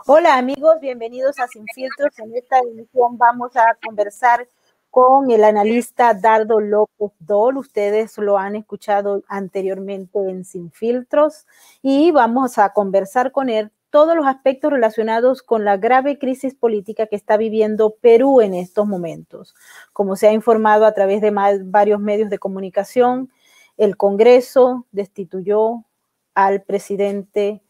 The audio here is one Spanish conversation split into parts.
Hola amigos, bienvenidos a Sin Filtros. En esta emisión vamos a conversar con el analista Dardo López Dol. Ustedes lo han escuchado anteriormente en Sin Filtros y vamos a conversar con él todos los aspectos relacionados con la grave crisis política que está viviendo Perú en estos momentos. Como se ha informado a través de varios medios de comunicación, el Congreso destituyó al presidente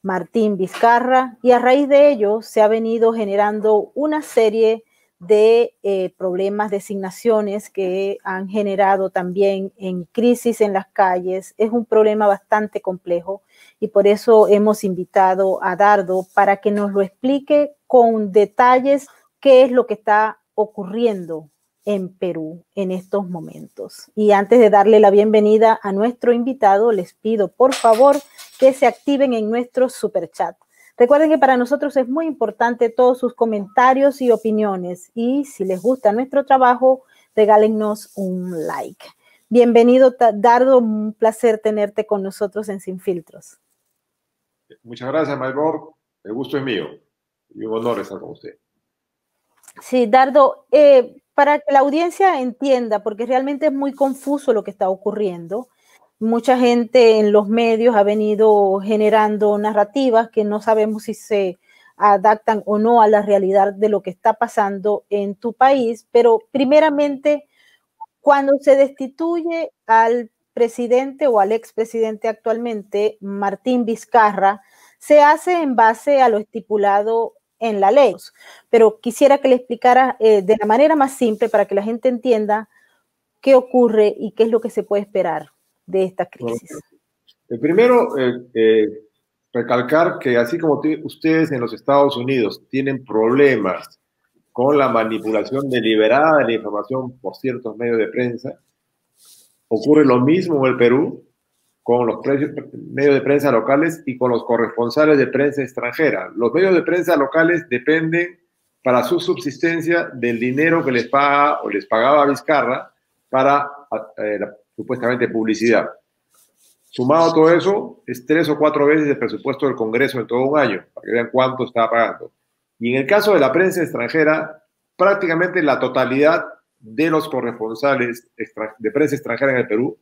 Martín Vizcarra, y a raíz de ello se ha venido generando una serie de problemas, designaciones que han generado también en crisis en las calles. Es un problema bastante complejo y por eso hemos invitado a Dardo para que nos lo explique con detalles qué es lo que está ocurriendo en Perú en estos momentos. Y antes de darle la bienvenida a nuestro invitado, les pido por favor que se activen en nuestro superchat. Recuerden que para nosotros es muy importante todos sus comentarios y opiniones, y si les gusta nuestro trabajo, regálennos un like. Bienvenido, Dardo, un placer tenerte con nosotros en Sin Filtros. Muchas gracias, Maybor. El gusto es mío y un honor estar con usted. Sí, Dardo, para que la audiencia entienda, porque realmente es muy confuso lo que está ocurriendo, mucha gente en los medios ha venido generando narrativas que no sabemos si se adaptan o no a la realidad de lo que está pasando en tu país, pero primeramente, cuando se destituye al presidente o al expresidente actualmente, Martín Vizcarra, se hace en base a lo estipulado en la ley. Pero quisiera que le explicara de la manera más simple para que la gente entienda qué ocurre y qué es lo que se puede esperar de esta Bueno, crisis. primero, recalcar que así como ustedes en los Estados Unidos tienen problemas con la manipulación deliberada de la información por ciertos medios de prensa, ocurre lo mismo en el Perú con los medios de prensa locales y con los corresponsales de prensa extranjera. Los medios de prensa locales dependen para su subsistencia del dinero que les paga o les pagaba Vizcarra para supuestamente publicidad. Sumado a todo eso, es 3 o 4 veces el presupuesto del Congreso en todo un año, para que vean cuánto está pagando. Y en el caso de la prensa extranjera, prácticamente la totalidad de los corresponsales de prensa extranjera en el Perú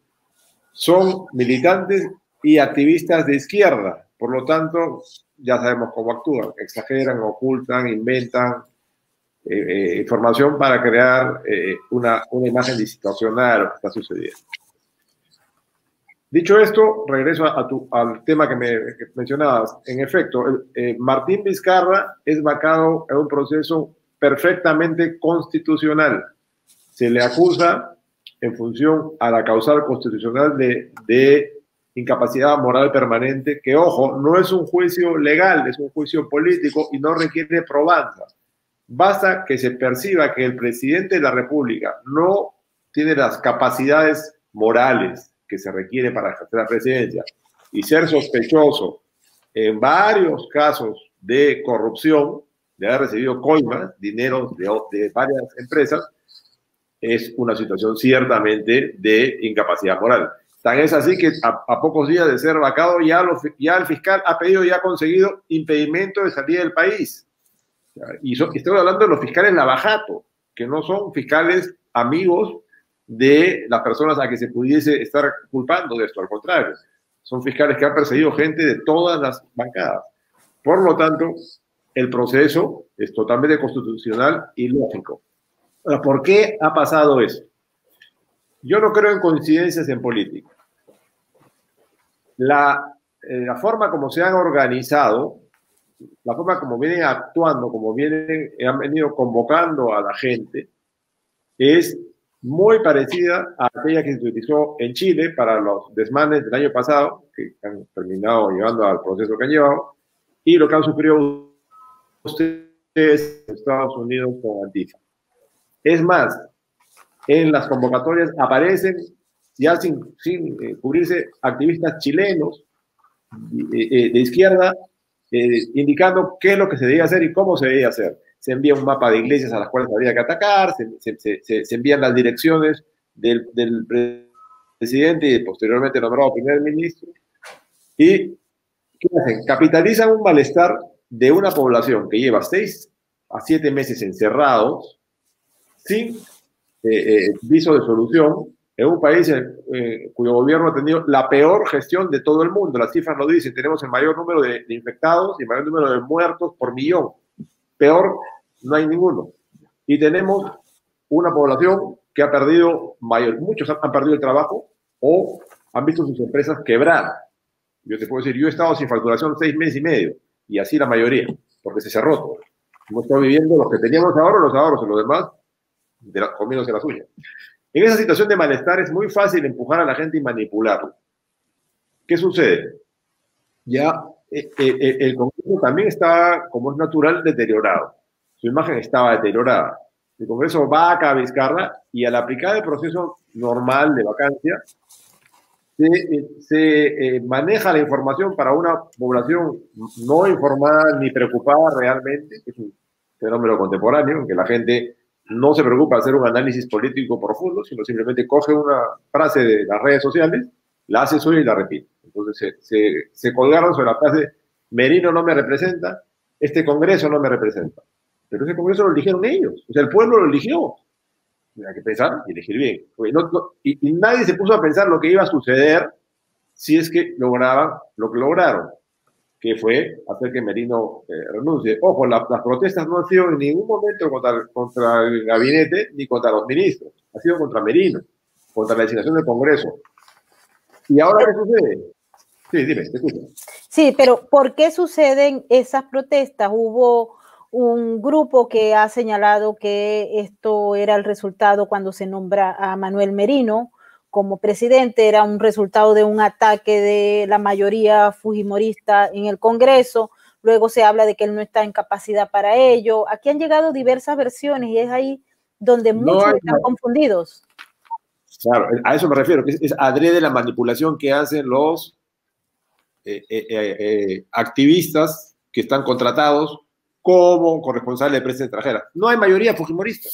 son militantes y activistas de izquierda. Por lo tanto, ya sabemos cómo actúan, exageran, ocultan, inventan información para crear una imagen distorsionada de lo que está sucediendo. Dicho esto, regreso al tema que mencionabas. En efecto, Martín Vizcarra es vacado en un proceso perfectamente constitucional. Se le acusa en función a la causal constitucional de incapacidad moral permanente, que, ojo, no es un juicio legal, es un juicio político y no requiere probanza. Basta que se perciba que el presidente de la República no tiene las capacidades morales que se requiere para ejercer la presidencia y ser sospechoso en varios casos de corrupción, de haber recibido coimas, dinero de varias empresas, es una situación ciertamente de incapacidad moral. Tan es así que a pocos días de ser vacado ya el fiscal ha pedido y ha conseguido impedimento de salida del país. Y estoy hablando de los fiscales Lavajato, que no son fiscales amigos de las personas a que se pudiese estar culpando de esto, al contrario, son fiscales que han perseguido gente de todas las bancadas. Por lo tanto, el proceso es totalmente constitucional y lógico. Ahora, ¿por qué ha pasado eso? Yo no creo en coincidencias en política. La forma como se han organizado, la forma como vienen actuando, como han venido convocando a la gente, es muy parecida a aquella que se utilizó en Chile para los desmanes del año pasado, que han terminado llevando al proceso que han llevado, y lo que han sufrido ustedes en Estados Unidos con Antifa. Es más, en las convocatorias aparecen, ya sin cubrirse, activistas chilenos de izquierda, indicando qué es lo que se debía hacer y cómo se debía hacer. Se envía un mapa de iglesias a las cuales habría que atacar, se envían las direcciones del presidente y posteriormente nombrado primer ministro. ¿Y qué hacen? Capitalizan un malestar de una población que lleva 6 a 7 meses encerrados, sin viso de solución, en un país cuyo gobierno ha tenido la peor gestión de todo el mundo. Las cifras lo dicen, tenemos el mayor número de infectados y el mayor número de muertos por millón. Peor no hay ninguno. Y tenemos una población que ha perdido, muchos han perdido el trabajo o han visto sus empresas quebrar. Yo te puedo decir, yo he estado sin facturación 6 meses y medio, y así la mayoría, porque se cerró todo. Hemos estado viviendo los que teníamos ahorros, y los demás comiéndose las uñas. En esa situación de malestar es muy fácil empujar a la gente y manipularlo. ¿Qué sucede? Ya el Congreso también está, como es natural, deteriorado. Su imagen estaba deteriorada. El Congreso vaca a Vizcarra y al aplicar el proceso normal de vacancia, se maneja la información para una población no informada ni preocupada realmente, que es un fenómeno contemporáneo, en que la gente no se preocupa de hacer un análisis político profundo, sino simplemente coge una frase de las redes sociales, la hace suya y la repite. Entonces se colgaron sobre la frase, Merino no me representa, este Congreso no me representa. Pero ese Congreso lo eligieron ellos, o sea, el pueblo lo eligió. Hay que pensar y elegir bien. Y nadie se puso a pensar lo que iba a suceder si es que lograban lo que lograron, que fue hacer que Merino renuncie. Ojo, las protestas no han sido en ningún momento contra el gabinete ni contra los ministros, ha sido contra Merino, contra la designación del Congreso. ¿Y ahora qué sucede? Sí, dime, te escucho. Sí, pero ¿por qué suceden esas protestas? Hubo un grupo que ha señalado que esto era el resultado cuando se nombra a Manuel Merino como presidente, era un resultado de un ataque de la mayoría fujimorista en el Congreso. Luego se habla de que él no está en capacidad para ello. Aquí han llegado diversas versiones y es ahí donde muchos están confundidos. Claro, a eso me refiero, que es adrede la manipulación que hacen los activistas que están contratados como corresponsable de prensa extranjera. No hay mayoría fujimorista,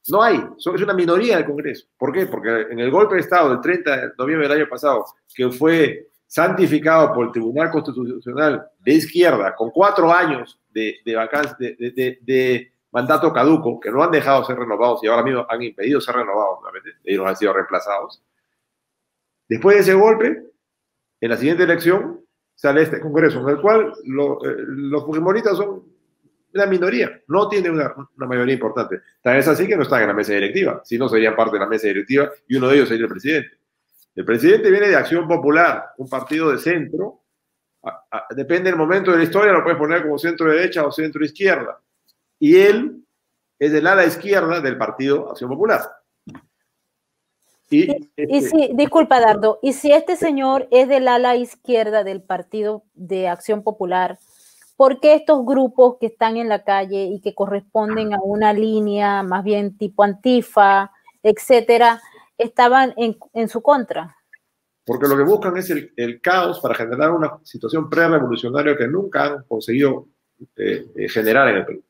no hay, es una minoría del Congreso. ¿Por qué? Porque en el golpe de Estado del 30 de noviembre del año pasado, que fue santificado por el Tribunal Constitucional de izquierda, con 4 años de vacancia, de mandato caduco, que no han dejado ser renovados y ahora mismo han impedido ser renovados, ellos han sido reemplazados. Después de ese golpe, en la siguiente elección, sale este Congreso, en el cual los fujimoristas son una minoría, no tiene una mayoría importante. Tal vez así que no están en la mesa directiva, si no serían parte de la mesa directiva y uno de ellos sería el presidente. El presidente viene de Acción Popular, un partido de centro, depende del momento de la historia, lo puedes poner como centro derecha o centro izquierda, y él es del ala izquierda del partido Acción Popular. Disculpa, Dardo, y si este señor es del ala izquierda del partido de Acción Popular, ¿por qué estos grupos que están en la calle y que corresponden a una línea más bien tipo Antifa, etcétera, estaban en su contra? Porque lo que buscan es el caos para generar una situación pre-revolucionaria que nunca han conseguido generar en el Perú.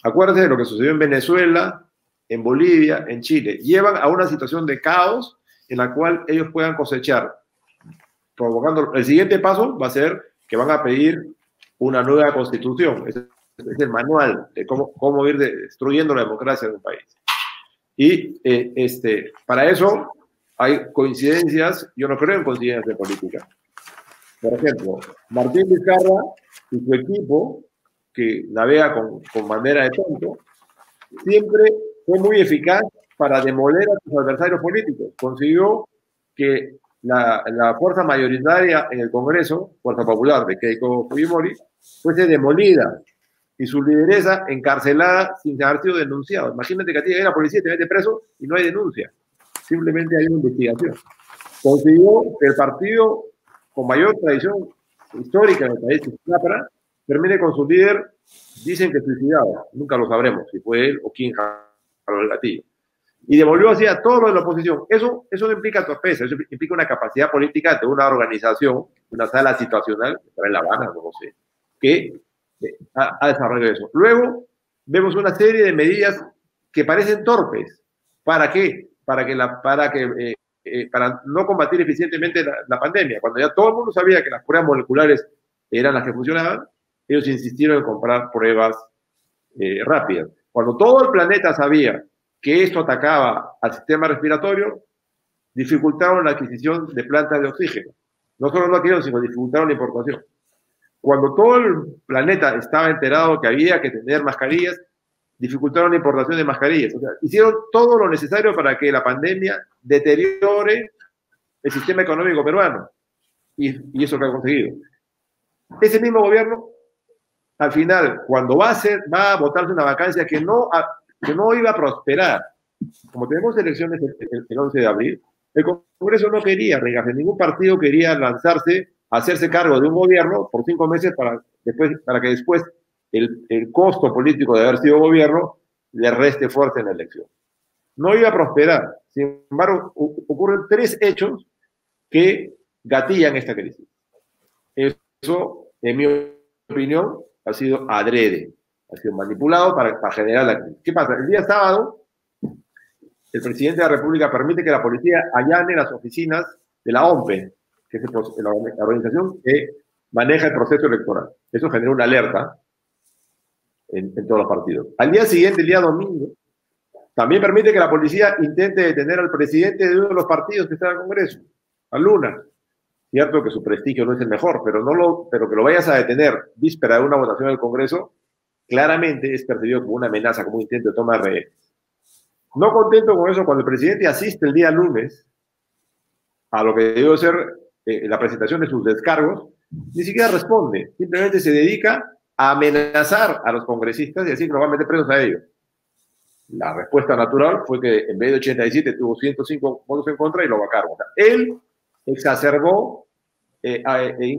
Acuérdense de lo que sucedió en Venezuela, en Bolivia, en Chile. Llevan a una situación de caos en la cual ellos puedan cosechar, provocando. El siguiente paso va a ser que van a pedir una nueva constitución. Es el manual de cómo ir destruyendo la democracia de un país. Y para eso hay coincidencias. Yo no creo en coincidencias de política. Por ejemplo, Martín Vizcarra y su equipo, que navega con bandera de tonto, siempre fue muy eficaz para demoler a sus adversarios políticos. Consiguió que la fuerza mayoritaria en el Congreso, Fuerza Popular de Keiko Fujimori, fuese demolida y su lideresa encarcelada sin haber sido denunciado. Imagínate que a ti llega la policía y te mete preso y no hay denuncia. Simplemente hay una investigación. Consiguió que el partido con mayor tradición histórica en el país, Capra, termine con su líder, dicen que suicidado. Nunca lo sabremos si fue él o quién jaló el gatillo. Y devolvió así a todo lo de la oposición. Eso no implica torpeza, eso implica una capacidad política de una organización, una sala situacional, que está en La Habana, no sé, que ha desarrollado eso. Luego vemos una serie de medidas que parecen torpes. ¿Para qué? Para no combatir eficientemente la pandemia. Cuando ya todo el mundo sabía que las pruebas moleculares eran las que funcionaban, ellos insistieron en comprar pruebas rápidas. Cuando todo el planeta sabía que esto atacaba al sistema respiratorio, dificultaron la adquisición de plantas de oxígeno. No solo no adquirieron, sino dificultaron la importación. Cuando todo el planeta estaba enterado que había que tener mascarillas, dificultaron la importación de mascarillas. O sea, hicieron todo lo necesario para que la pandemia deteriore el sistema económico peruano. Y eso que ha conseguido. Ese mismo gobierno, al final, cuando va a votarse una vacancia que no iba a prosperar, como tenemos elecciones el 11 de abril, el Congreso no quería regarse, ningún partido quería lanzarse a hacerse cargo de un gobierno por 5 meses para que después el costo político de haber sido gobierno le reste fuerza en la elección. No iba a prosperar. Sin embargo, ocurren 3 hechos que gatillan esta crisis. Eso, en mi opinión, ha sido adrede, ha sido manipulado para generar la crisis. ¿Qué pasa? El día sábado, el presidente de la República permite que la policía allane las oficinas de la OMPE, que es la organización que maneja el proceso electoral. Eso generó una alerta en todos los partidos. Al día siguiente, el día domingo, también permite que la policía intente detener al presidente de uno de los partidos que está en el Congreso, a Luna. Cierto que su prestigio no es el mejor, pero que lo vayas a detener víspera de una votación del Congreso, claramente es percibido como una amenaza, como un intento de toma de rehenes. No contento con eso, cuando el presidente asiste el día lunes a lo que debió ser la presentación de sus descargos, ni siquiera responde, simplemente se dedica a amenazar a los congresistas y decir que los van a meter presos a ellos. La respuesta natural fue que en vez de 87 tuvo 105 votos en contra y lo vacaron. O sea, él exacerbó,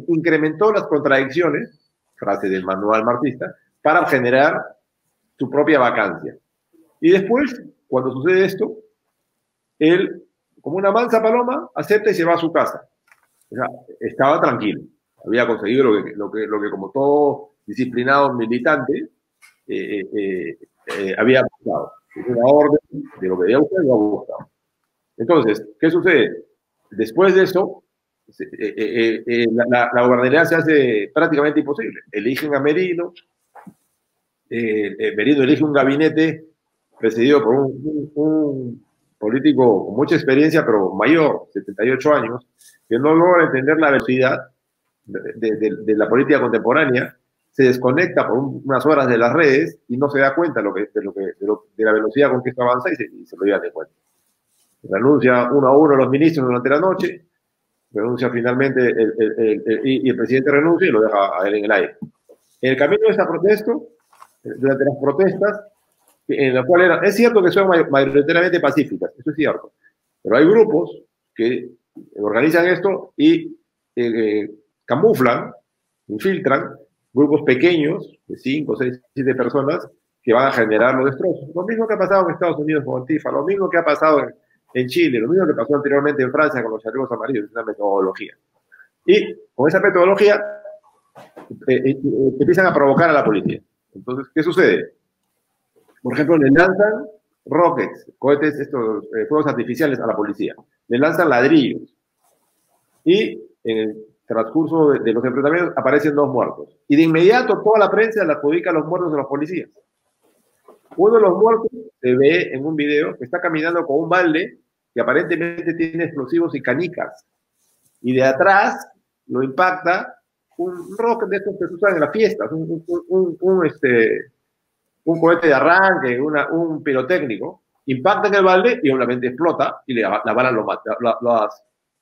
incrementó las contradicciones, frase del manual marxista, para generar su propia vacancia. Y después, cuando sucede esto, él, como una mansa paloma, acepta y se va a su casa. O sea, estaba tranquilo. Había conseguido lo que como todo disciplinado militante había buscado. Es una orden de lo que había buscado y lo ha buscado. Entonces, ¿qué sucede? Después de eso, la gobernabilidad se hace prácticamente imposible. Eligen a Merino, Merino elige un gabinete presidido por un político con mucha experiencia, pero mayor, 78 años, que no logra entender la velocidad de la política contemporánea, se desconecta por unas horas de las redes y no se da cuenta de la velocidad con que esto avanza y se lo lleva de cuenta. Renuncia uno a uno los ministros durante la noche, renuncia finalmente y el presidente renuncia y lo deja a él en el aire. En el camino de esta protesta, durante las protestas, en la cual es cierto que son mayoritariamente pacíficas, eso es cierto, pero hay grupos que organizan esto y camuflan, infiltran grupos pequeños de 5, 6, 7 personas que van a generar los destrozos. Lo mismo que ha pasado en Estados Unidos con Antifa, lo mismo que ha pasado en Chile, lo mismo que pasó anteriormente en Francia con los chalecos amarillos, es una metodología. Y con esa metodología empiezan a provocar a la policía. Entonces, ¿qué sucede? Por ejemplo, le lanzan rockets, cohetes, estos fuegos artificiales a la policía. Le lanzan ladrillos. Y en el transcurso de los enfrentamientos aparecen 2 muertos. Y de inmediato toda la prensa le adjudica los muertos a los policías. Uno de los muertos se ve en un video que está caminando con un balde que aparentemente tiene explosivos y canicas. Y de atrás lo impacta un rocket de estos que se usan en las fiestas, un cohete de arranque, un pirotécnico, impacta en el balde y obviamente explota y la bala lo mata.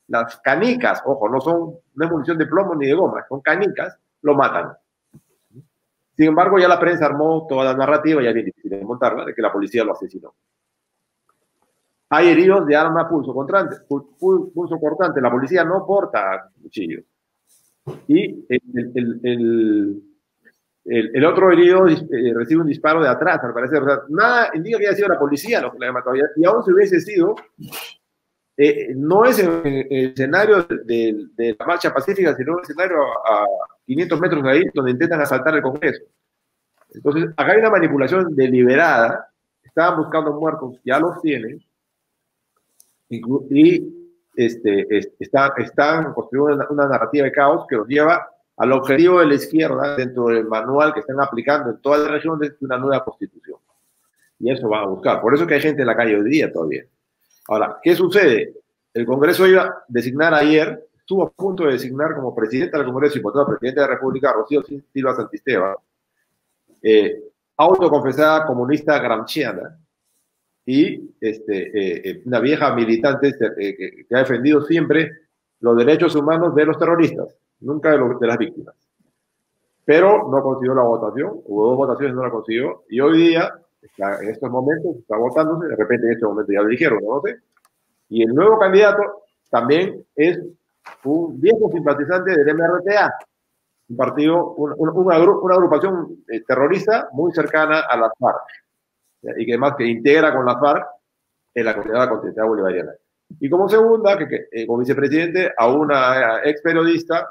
Las canicas, ojo, no es munición de plomo ni de goma, son canicas, lo matan. Sin embargo, ya la prensa armó toda la narrativa, ya es bien difícil de montarla, de que la policía lo asesinó. Hay heridos de arma pulso cortante. La policía no porta cuchillos. Y el otro herido recibe un disparo de atrás, al parecer. O sea, nada indica que haya sido la policía lo que le haya matado. Y aún si hubiese sido, no es el escenario de la marcha pacífica, sino el escenario a 500 metros de ahí, donde intentan asaltar el Congreso. Entonces, acá hay una manipulación deliberada. Estaban buscando muertos, ya los tienen, y están construyendo una narrativa de caos que los lleva al objetivo de la izquierda dentro del manual que están aplicando en toda la región de una nueva constitución. Y eso van a buscar. Por eso que hay gente en la calle hoy día todavía. Ahora, ¿qué sucede? El Congreso iba a designar ayer, estuvo a punto de designar como presidente del Congreso y por tanto presidente de la República a Rocío Silva Santisteban, autoconfesada comunista gramsciana y una vieja militante que ha defendido siempre los derechos humanos de los terroristas, nunca de las víctimas. Pero no consiguió la votación, hubo 2 votaciones, no la consiguió, y hoy día, en estos momentos, está votándose, de repente en este momento ya lo dijeron, no lo sé, y el nuevo candidato también es un viejo simpatizante del MRTA, un partido, una agrupación terrorista muy cercana a las FARC, y que además que integra con las FARC en la Comunidad Continental Bolivariana. Y como segunda, como vicepresidente, a una ex periodista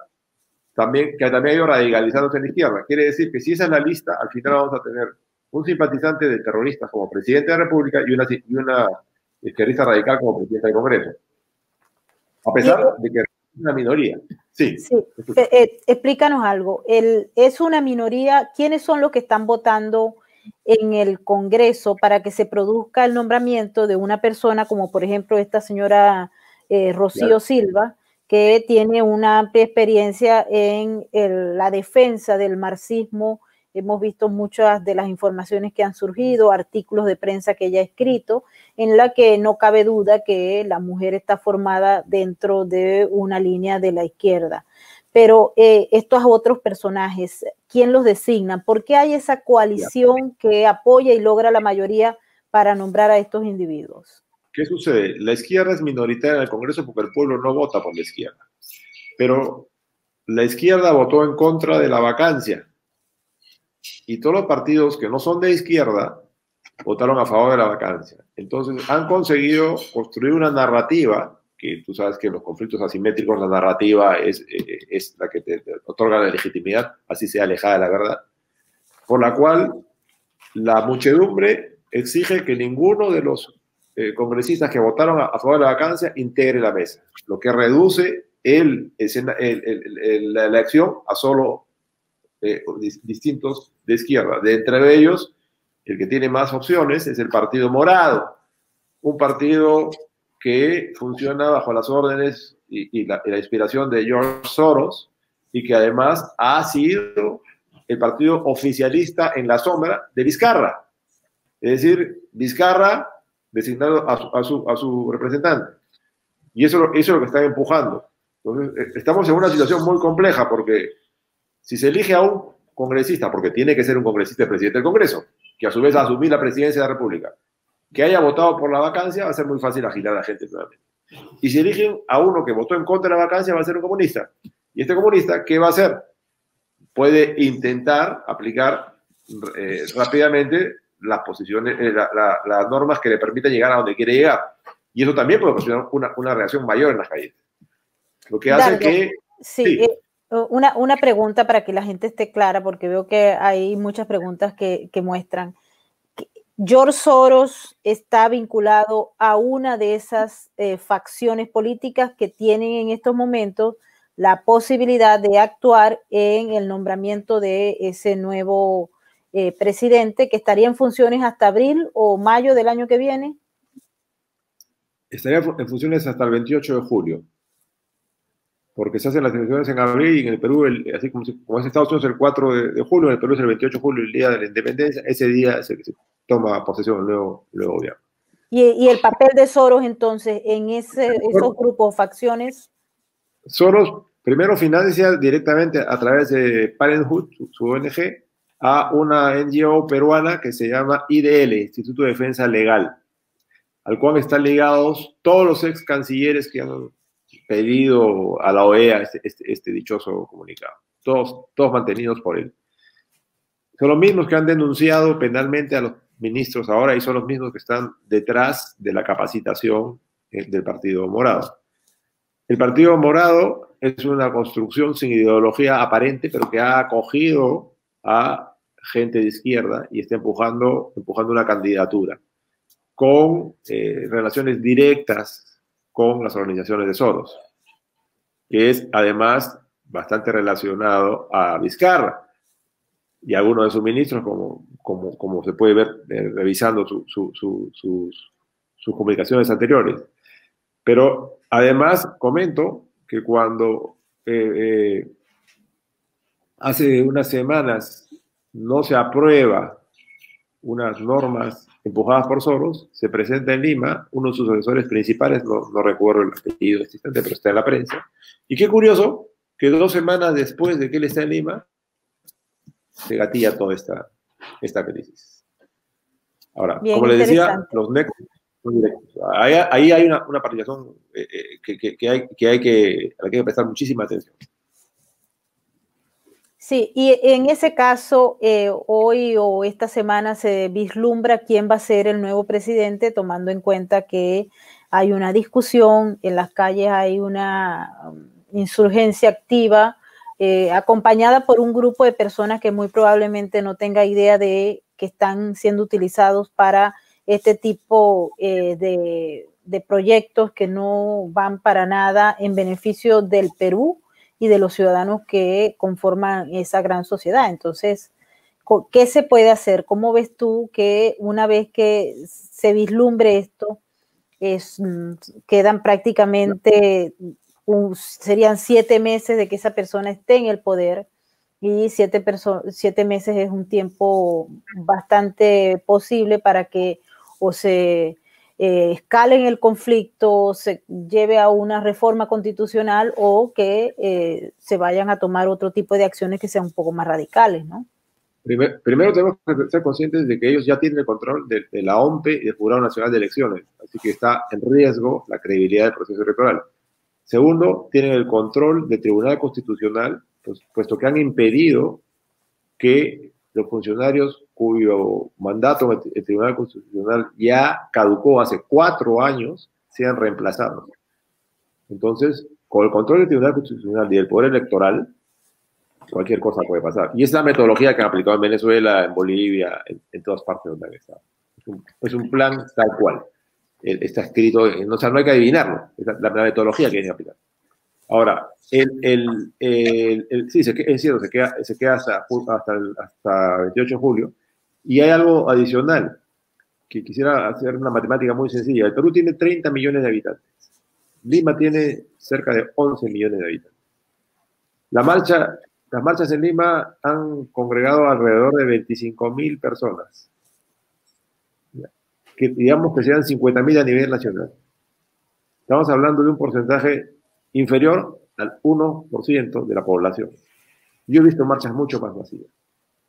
también, que también ha ido radicalizándose en la izquierda. Quiere decir que si esa es la lista, al final vamos a tener un simpatizante de terroristas como presidente de la República y una izquierdista radical como presidente del Congreso. A pesar de que es una minoría. Sí. Explícanos algo. ¿Es una minoría? ¿Quiénes son los que están votando en el Congreso para que se produzca el nombramiento de una persona como, por ejemplo, esta señora Rocío Silva, que tiene una amplia experiencia en la defensa del marxismo? Hemos visto muchas de las informaciones que han surgido, artículos de prensa que ella ha escrito, en la que no cabe duda que la mujer está formada dentro de una línea de la izquierda. Pero estos otros personajes, ¿quién los designa? ¿Por qué hay esa coalición que apoya y logra la mayoría para nombrar a estos individuos? ¿Qué sucede? La izquierda es minoritaria en el Congreso porque el pueblo no vota por la izquierda. Pero la izquierda votó en contra de la vacancia. Y todos los partidos que no son de izquierda votaron a favor de la vacancia. Entonces han conseguido construir una narrativa, que tú sabes que en los conflictos asimétricos la narrativa es la que te otorga la legitimidad, así sea alejada de la verdad, por la cual la muchedumbre exige que ninguno de los congresistas que votaron a favor de la vacancia integre la mesa, lo que reduce la elección a solo distintos de izquierda. De entre ellos, el que tiene más opciones es el Partido Morado, un partido que funciona bajo las órdenes y la inspiración de George Soros, y que además ha sido el partido oficialista en la sombra de Vizcarra. Es decir, Vizcarra designado a su representante. Y eso es lo que están empujando. Entonces, estamos en una situación muy compleja porque si se elige a un congresista, porque tiene que ser un congresista el presidente del Congreso, que a su vez va a asumir la presidencia de la República, que haya votado por la vacancia, va a ser muy fácil agitar a la gente nuevamente. Y si eligen a uno que votó en contra de la vacancia, va a ser un comunista. Y este comunista, ¿qué va a hacer? Puede intentar aplicar rápidamente las posiciones, las normas que le permitan llegar a donde quiere llegar. Y eso también puede ocasionar una reacción mayor en las calles. Lo que hace que... Sí. Una pregunta para que la gente esté clara, porque veo que hay muchas preguntas que muestran. George Soros está vinculado a una de esas facciones políticas que tienen en estos momentos la posibilidad de actuar en el nombramiento de ese nuevo presidente, que estaría en funciones hasta abril o mayo del año que viene. Estaría en funciones hasta el 28 de julio. Porque se hacen las elecciones en abril y en el Perú, así como es Estados Unidos el 4 de julio, en el Perú es el 28 de julio, el día de la independencia. Ese día es el que se toma posesión el nuevo gobierno. ¿Y el papel de Soros entonces en esos grupos, facciones? Soros primero financia directamente a través de Parenthood, su ONG, a una NGO peruana que se llama IDL, Instituto de Defensa Legal, al cual están ligados todos los ex cancilleres que han pedido a la OEA este dichoso comunicado, todos mantenidos por él. Son los mismos que han denunciado penalmente a los ministros ahora y son los mismos que están detrás de la capacitación del Partido Morado. El Partido Morado es una construcción sin ideología aparente, pero que ha acogido a gente de izquierda y está empujando una candidatura con relaciones directas con las organizaciones de Soros, que es además bastante relacionado a Vizcarra y a algunos de sus ministros, como se puede ver revisando sus comunicaciones anteriores. Pero además comento que cuando hace unas semanas no se aprueba unas normas empujadas por Soros, se presenta en Lima uno de sus asesores principales, no recuerdo el apellido existente, pero está en la prensa. Y qué curioso que 2 semanas después de que él está en Lima, se gatilla toda esta crisis. Ahora, Bien, como les decía, los nexos son directos. Ahí hay una participación a la que hay que prestar muchísima atención. Sí, y en ese caso, hoy o esta semana se vislumbra quién va a ser el nuevo presidente, tomando en cuenta que hay una discusión, en las calles hay una insurgencia activa, acompañada por un grupo de personas que muy probablemente no tenga idea de que están siendo utilizados para este tipo de proyectos que no van para nada en beneficio del Perú y de los ciudadanos que conforman esa gran sociedad. Entonces, ¿qué se puede hacer? ¿Cómo ves tú que una vez que se vislumbre esto, quedan prácticamente, serían 7 meses de que esa persona esté en el poder, y 7 meses es un tiempo bastante posible para que o se escalen el conflicto, se lleve a una reforma constitucional o que se vayan a tomar otro tipo de acciones que sean un poco más radicales, ¿no? Primero tenemos que ser conscientes de que ellos ya tienen el control de la OMPE y del Jurado Nacional de Elecciones, así que está en riesgo la credibilidad del proceso electoral. Segundo, tienen el control del Tribunal Constitucional, puesto que han impedido que los funcionarios cuyo mandato en el Tribunal Constitucional ya caducó hace 4 años sean reemplazados. Entonces, con el control del Tribunal Constitucional y del Poder Electoral, cualquier cosa puede pasar. Y es la metodología que han aplicado en Venezuela, en Bolivia, en todas partes donde han estado. Es un plan tal cual. Está escrito, o sea, no hay que adivinarlo. Es la metodología que vienen a aplicar. Ahora, sí, es cierto, se queda hasta el 28 de julio. Y hay algo adicional, que quisiera hacer una matemática muy sencilla. El Perú tiene 30 millones de habitantes. Lima tiene cerca de 11 millones de habitantes. Las marchas en Lima han congregado alrededor de 25.000 personas. Que digamos que sean 50.000 a nivel nacional. Estamos hablando de un porcentaje inferior al 1% de la población. Yo he visto marchas mucho más masivas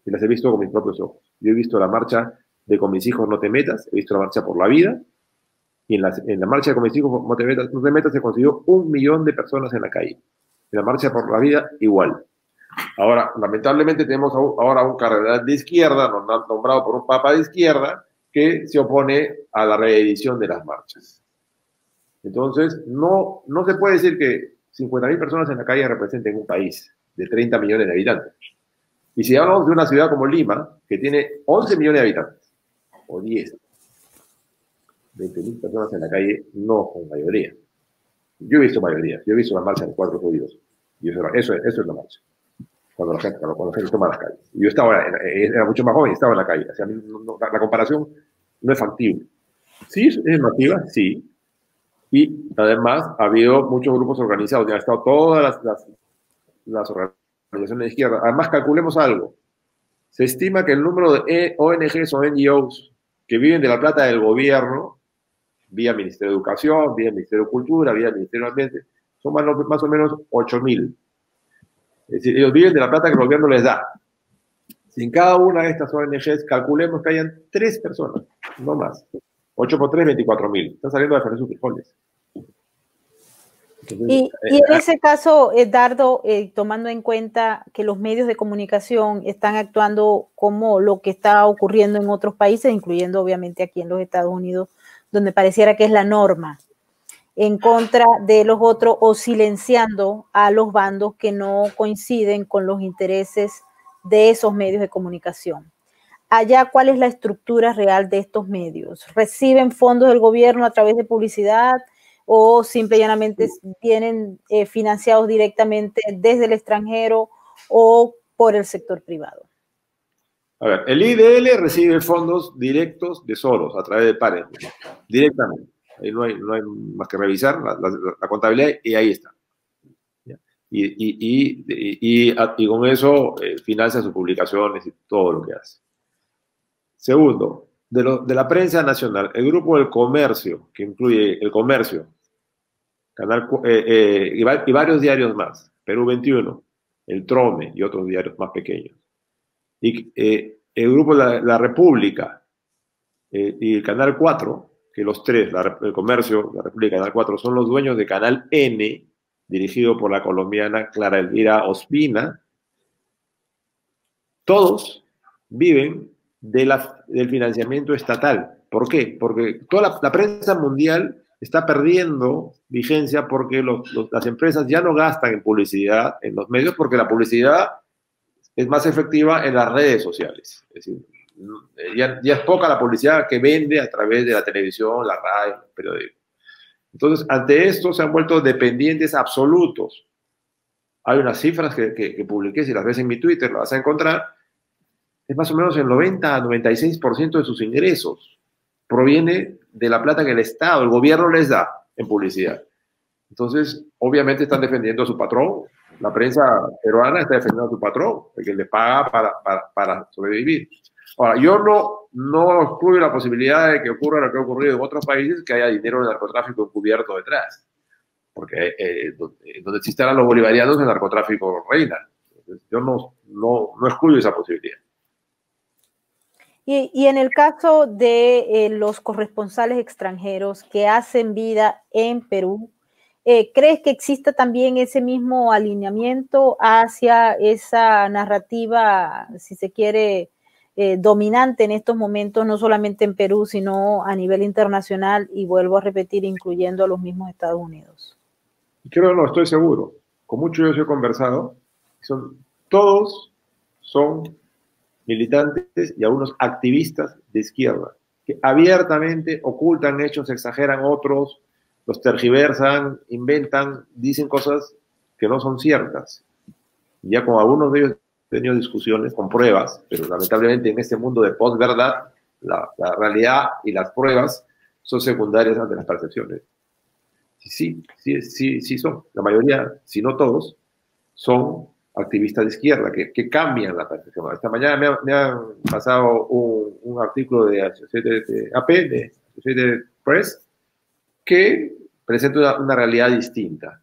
y las he visto con mis propios ojos. Yo he visto la marcha de Con mis hijos no te metas, he visto la marcha por la vida, y en la marcha de Con mis hijos no te metas se consiguió 1 millón de personas en la calle. En la marcha por la vida, igual. Ahora, lamentablemente tenemos ahora un cardenal de izquierda, nombrado por un papa de izquierda, que se opone a la reedición de las marchas. Entonces, no se puede decir que 50.000 personas en la calle representen un país de 30 millones de habitantes. Y si hablamos de una ciudad como Lima, que tiene 11 millones de habitantes, o 10, 20.000 personas en la calle, no con mayoría. Yo he visto mayoría, yo he visto la marcha de 4 judíos, y eso es la marcha, cuando la gente toma las calles. Yo era mucho más joven y estaba en la calle, o sea, la comparación no es factible. Sí, es emotiva, sí. Y además ha habido muchos grupos organizados, ya han estado todas las organizaciones de izquierda. Además, calculemos algo. Se estima que el número de ONGs o NGOs que viven de la plata del gobierno, vía Ministerio de Educación, vía Ministerio de Cultura, vía Ministerio de Ambiente, son más o menos 8.000. Es decir, ellos viven de la plata que el gobierno les da. Si en cada una de estas ONGs calculemos que hayan 3 personas, no más. 8 por 3, 24.000. Están saliendo de Fernández Frijoles. Y en ese caso, Dardo, tomando en cuenta que los medios de comunicación están actuando como lo que está ocurriendo en otros países, incluyendo obviamente aquí en los Estados Unidos, donde pareciera que es la norma, en contra de los otros o silenciando a los bandos que no coinciden con los intereses de esos medios de comunicación. Allá, ¿cuál es la estructura real de estos medios? ¿Reciben fondos del gobierno a través de publicidad? o simple y llanamente vienen financiados directamente desde el extranjero o por el sector privado? A ver, el IDL recibe fondos directos de Soros a través de pares, directamente. Ahí no hay más que revisar la contabilidad y ahí está. Y con eso financia sus publicaciones y todo lo que hace. Segundo, de la prensa nacional, el Grupo del Comercio, que incluye El Comercio, y varios diarios más, Perú 21, El Trome y otros diarios más pequeños. Y el Grupo La República y el Canal 4, que los tres, el Comercio, La República y Canal 4, son los dueños de Canal N, dirigido por la colombiana Clara Elvira Ospina, todos viven del financiamiento estatal. ¿Por qué? Porque toda la prensa mundial está perdiendo vigencia porque las empresas ya no gastan en publicidad en los medios porque la publicidad es más efectiva en las redes sociales. Es decir, ya es poca la publicidad que vende a través de la televisión, la radio, el periódico. Entonces, ante esto se han vuelto dependientes absolutos. Hay unas cifras que publiqué, si las ves en mi Twitter, las vas a encontrar. Es más o menos el 90 a 96% de sus ingresos proviene de la plata que el Estado, el gobierno les da en publicidad. Entonces, obviamente están defendiendo a su patrón. La prensa peruana está defendiendo a su patrón, porque les paga para sobrevivir. Ahora, yo no excluyo la posibilidad de que ocurra lo que ha ocurrido en otros países, que haya dinero de narcotráfico encubierto detrás. Porque donde existieran los bolivarianos, el narcotráfico reina. Entonces, yo no excluyo esa posibilidad. Y en el caso de los corresponsales extranjeros que hacen vida en Perú, ¿crees que exista también ese mismo alineamiento hacia esa narrativa, si se quiere, dominante en estos momentos, no solamente en Perú, sino a nivel internacional, y vuelvo a repetir, incluyendo a los mismos Estados Unidos? Creo, no, estoy seguro. Con muchos de ellos he conversado. Todos son militantes y algunos activistas de izquierda, que abiertamente ocultan hechos, exageran otros, los tergiversan, inventan, dicen cosas que no son ciertas. Ya con algunos de ellos he tenido discusiones con pruebas, pero lamentablemente en este mundo de posverdad, la realidad y las pruebas son secundarias ante las percepciones. Sí son. La mayoría, si no todos, son activistas de izquierda que cambian la percepción. Esta mañana me han pasado un artículo de AP, de Associated Press, que presenta una realidad distinta,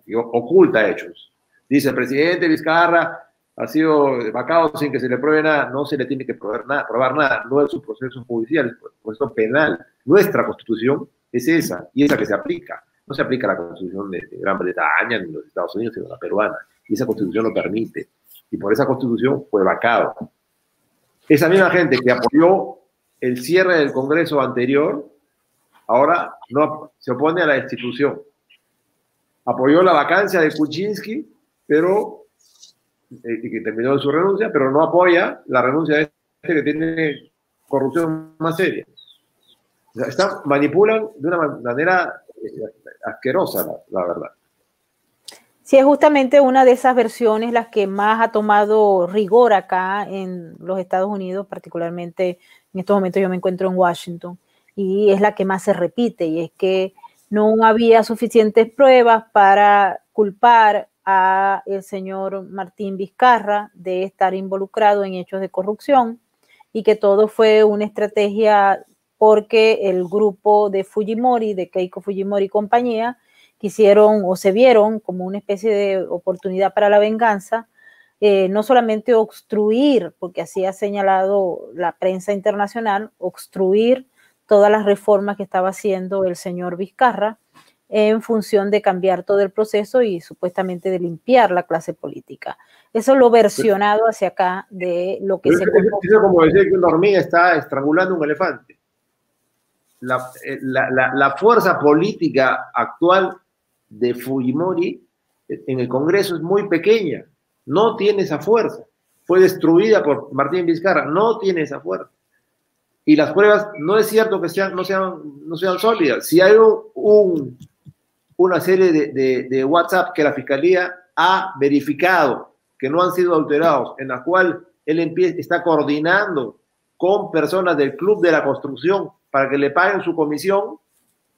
que oculta hechos. Dice, el presidente Vizcarra ha sido vacado sin que se le pruebe nada. No se le tiene que probar nada. No es su proceso judicial, es un proceso penal. Nuestra constitución es esa, y esa que se aplica. No se aplica la constitución de Gran Bretaña ni los Estados Unidos, sino la peruana. Y esa constitución lo permite. Y por esa constitución fue vacado. Esa misma gente que apoyó el cierre del Congreso anterior, ahora no se opone a la destitución. Apoyó la vacancia de Kuczynski, pero que terminó en su renuncia, pero no apoya la renuncia de este que tiene corrupción más seria. O sea, manipulan de una manera asquerosa, la verdad. Sí, es justamente una de esas versiones las que más ha tomado rigor acá en los Estados Unidos, particularmente en estos momentos yo me encuentro en Washington, y es la que más se repite, y es que no había suficientes pruebas para culpar a el señor Martín Vizcarra de estar involucrado en hechos de corrupción, y que todo fue una estrategia porque el grupo de Fujimori, de Keiko Fujimori y compañía, quisieron o se vieron como una especie de oportunidad para la venganza, no solamente obstruir, porque así ha señalado la prensa internacional, obstruir todas las reformas que estaba haciendo el señor Vizcarra en función de cambiar todo el proceso y supuestamente de limpiar la clase política. Eso es lo versionado hacia acá de lo que se... Es como decir que una hormiga está estrangulando un elefante. La fuerza política actual de Fujimori en el Congreso es muy pequeña, no tiene esa fuerza, fue destruida por Martín Vizcarra, no tiene esa fuerza. y las pruebas no es cierto que no sean sólidas. Si hay una serie de WhatsApp que la Fiscalía ha verificado que no han sido alterados, en la cual él está coordinando con personas del Club de la Construcción para que le paguen su comisión,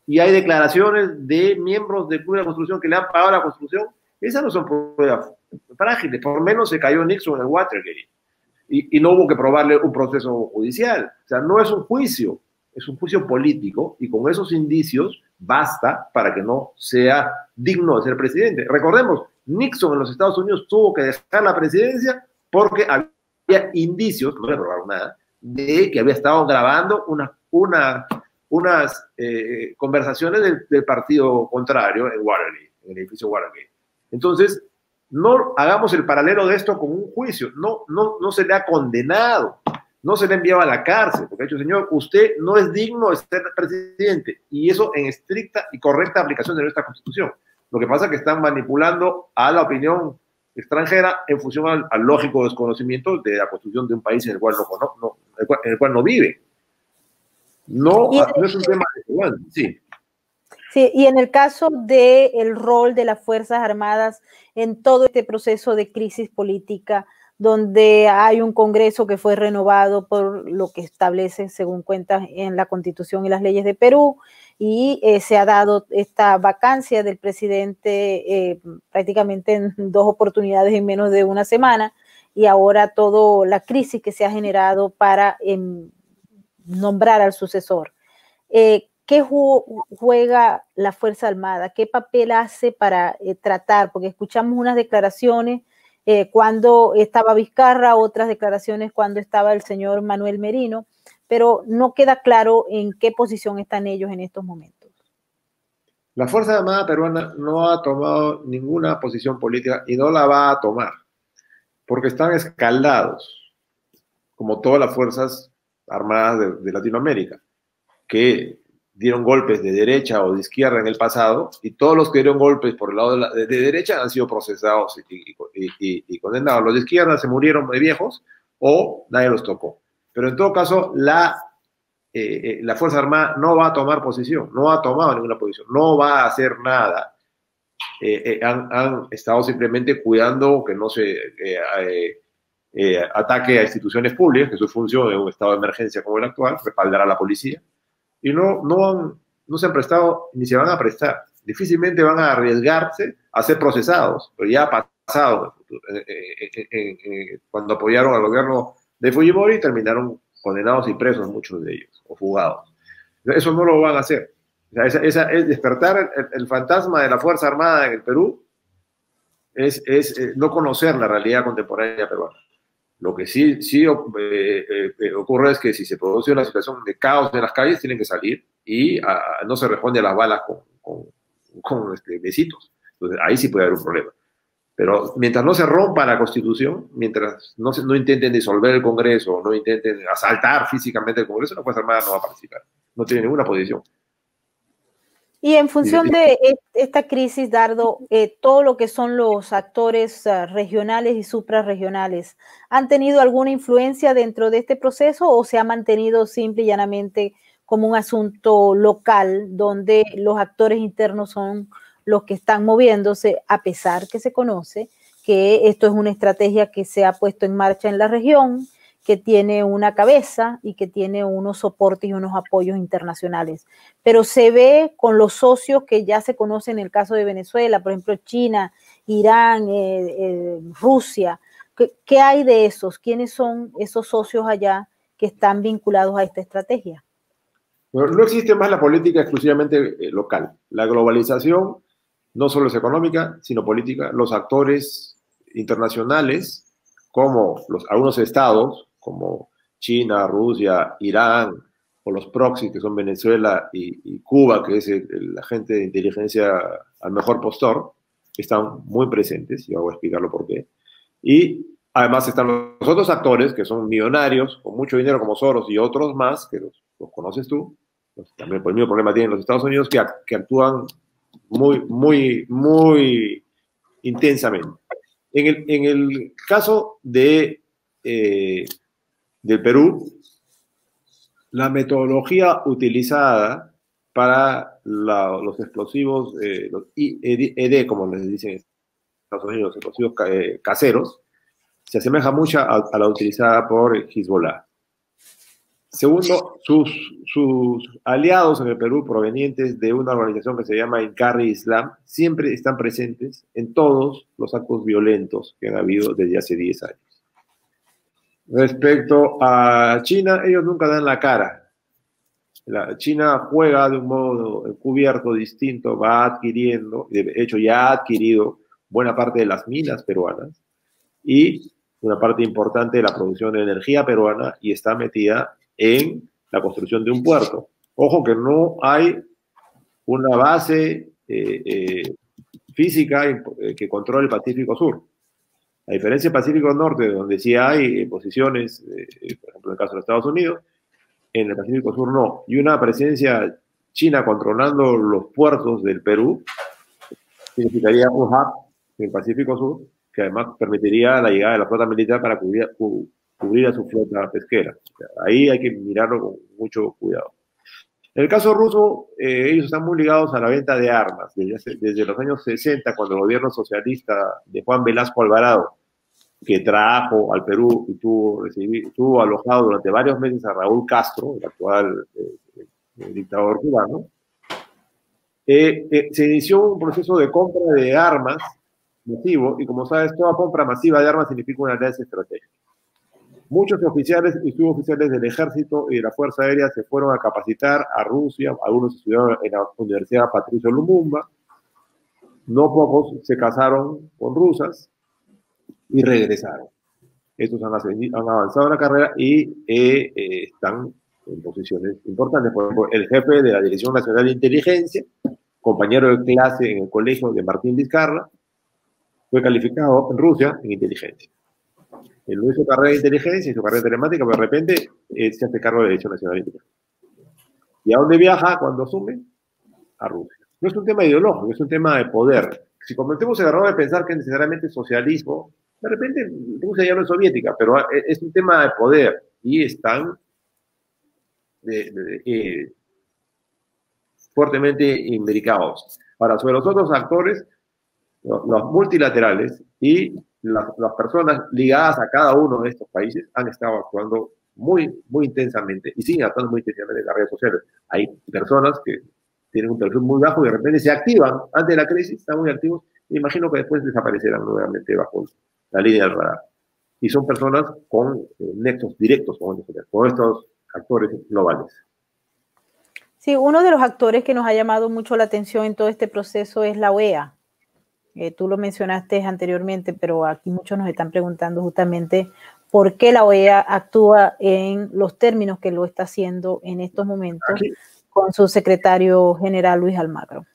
y hay declaraciones de miembros del Club de la Construcción que le han pagado la construcción, esas no son pruebas frágiles. Por lo menos se cayó Nixon en el Watergate y no hubo que probarle un proceso judicial. O sea, no es un juicio, es un juicio político, y con esos indicios basta para que no sea digno de ser presidente. Recordemos, Nixon en los Estados Unidos tuvo que dejar la presidencia porque había indicios, no le probaron nada, de que había estado grabando unas conversaciones del partido contrario en Watergate, en el edificio Watergate. Entonces, no hagamos el paralelo de esto con un juicio. No se le ha condenado, no se le ha enviado a la cárcel, porque ha dicho, señor, usted no es digno de ser presidente, y eso en estricta y correcta aplicación de nuestra Constitución. Lo que pasa es que están manipulando a la opinión extranjera en función al lógico desconocimiento de la Constitución de un país en el cual no vive. No es un tema igual, sí. Sí, y en el caso del rol de las Fuerzas Armadas en todo este proceso de crisis política, donde hay un Congreso que fue renovado por lo que establece, según cuentas, en la Constitución y las leyes de Perú, y se ha dado esta vacancia del presidente prácticamente en 2 oportunidades en menos de una semana, y ahora toda la crisis que se ha generado para nombrar al sucesor. ¿Qué juega la Fuerza Armada? ¿Qué papel hace para tratar? Porque escuchamos unas declaraciones cuando estaba Vizcarra, otras declaraciones cuando estaba el señor Manuel Merino, pero no queda claro en qué posición están ellos en estos momentos. La Fuerza Armada peruana no ha tomado ninguna posición política y no la va a tomar, porque están escaldados, como todas las Fuerzas Armadas de Latinoamérica, que dieron golpes de derecha o de izquierda en el pasado, y todos los que dieron golpes por el lado de derecha han sido procesados y condenados. Los de izquierda se murieron de viejos o nadie los tocó. Pero en todo caso, la Fuerza Armada no va a tomar posición, no ha tomado ninguna posición, no va a hacer nada. Han estado simplemente cuidando que no se ataque a instituciones públicas, que es su función en un estado de emergencia como el actual, respaldar a la policía. Y no se han prestado ni se van a prestar. Difícilmente van a arriesgarse a ser procesados, pero ya ha pasado cuando apoyaron al gobierno de Fujimori, terminaron condenados y presos muchos de ellos, o fugados. Eso no lo van a hacer. O sea, es despertar el fantasma de la Fuerza Armada en el Perú, es no conocer la realidad contemporánea peruana. Lo que sí ocurre es que si se produce una situación de caos en las calles, tienen que salir y no se responde a las balas con besitos. Entonces, ahí sí puede haber un problema. Pero mientras no se rompa la Constitución, mientras no intenten disolver el Congreso, no intenten asaltar físicamente el Congreso, la Fuerza Armada no va a participar. No tiene ninguna posición. Y en función de esta crisis, Dardo, todo lo que son los actores regionales y suprarregionales, ¿han tenido alguna influencia dentro de este proceso o se ha mantenido simple y llanamente como un asunto local donde los actores internos son los que están moviéndose, a pesar que se conoce que esto es una estrategia que se ha puesto en marcha en la región, que tiene una cabeza y que tiene unos soportes y unos apoyos internacionales? Pero se ve con los socios que ya se conocen en el caso de Venezuela, por ejemplo, China, Irán, Rusia. ¿Qué hay de esos? ¿Quiénes son esos socios allá que están vinculados a esta estrategia? Bueno, no existe más la política exclusivamente local. La globalización no solo es económica, sino política. Los actores internacionales, como algunos estados, como China, Rusia, Irán, o los proxy, que son Venezuela y Cuba, que es el agente de inteligencia al mejor postor, están muy presentes, y voy a explicarlo por qué. Y además están los otros actores, que son millonarios, con mucho dinero, como Soros y otros más, que los conoces tú, también por el mismo problema tienen los Estados Unidos, que actúan muy intensamente. En el caso del Perú, la metodología utilizada para los explosivos, los ED, como les dicen en Estados Unidos, los explosivos caseros, se asemeja mucho a la utilizada por Hezbollah. Segundo, sus aliados en el Perú, provenientes de una organización que se llama Inkari Islam, siempre están presentes en todos los actos violentos que han habido desde hace 10 años. Respecto a China, ellos nunca dan la cara. China juega de un modo encubierto, distinto, va adquiriendo, de hecho ya ha adquirido buena parte de las minas peruanas y una parte importante de la producción de energía peruana y está metida en la construcción de un puerto. Ojo que no hay una base física que controle el Pacífico Sur. A diferencia del Pacífico Norte, donde sí hay posiciones, por ejemplo en el caso de los Estados Unidos, en el Pacífico Sur no. Y una presencia china controlando los puertos del Perú significaría un hub en el Pacífico Sur, que además permitiría la llegada de la flota militar para cubrir a su flota pesquera. O sea, ahí hay que mirarlo con mucho cuidado. En el caso ruso, ellos están muy ligados a la venta de armas. Desde los años 60, cuando el gobierno socialista de Juan Velasco Alvarado, que trajo al Perú y tuvo alojado durante varios meses a Raúl Castro, el actual dictador cubano, se inició un proceso de compra de armas masivo, y como sabes, toda compra masiva de armas significa una alianza estratégica. Muchos oficiales y suboficiales del ejército y de la Fuerza Aérea se fueron a capacitar a Rusia, algunos estudiaron en la Universidad Patricio Lumumba, no pocos se casaron con rusas y regresaron. Estos han avanzado en la carrera y están en posiciones importantes. Por ejemplo, el jefe de la Dirección Nacional de Inteligencia, compañero de clase en el colegio de Martín Vizcarra, fue calificado en Rusia en inteligencia. Él no hizo carrera de inteligencia, hizo carrera telemática, pero de repente se hace cargo de la Dirección Nacional de Inteligencia. ¿Y a dónde viaja cuando asume? A Rusia. No es un tema ideológico, es un tema de poder. Si cometemos el error de pensar que es necesariamente socialismo, de repente Rusia ya no es soviética, pero es un tema de poder y están fuertemente imbricados. Ahora, sobre los otros actores, los multilaterales y las personas ligadas a cada uno de estos países han estado actuando muy, muy intensamente y siguen actuando muy intensamente en las redes sociales. Hay personas que tienen un perfil muy bajo y de repente se activan antes de la crisis, están muy activos, y imagino que después desaparecerán nuevamente bajo la línea del radar. Y son personas con nexos directos con estos actores globales. Sí, uno de los actores que nos ha llamado mucho la atención en todo este proceso es la OEA. Tú lo mencionaste anteriormente, pero aquí muchos nos están preguntando justamente por qué la OEA actúa en los términos que lo está haciendo en estos momentos con su secretario general Luis Almagro.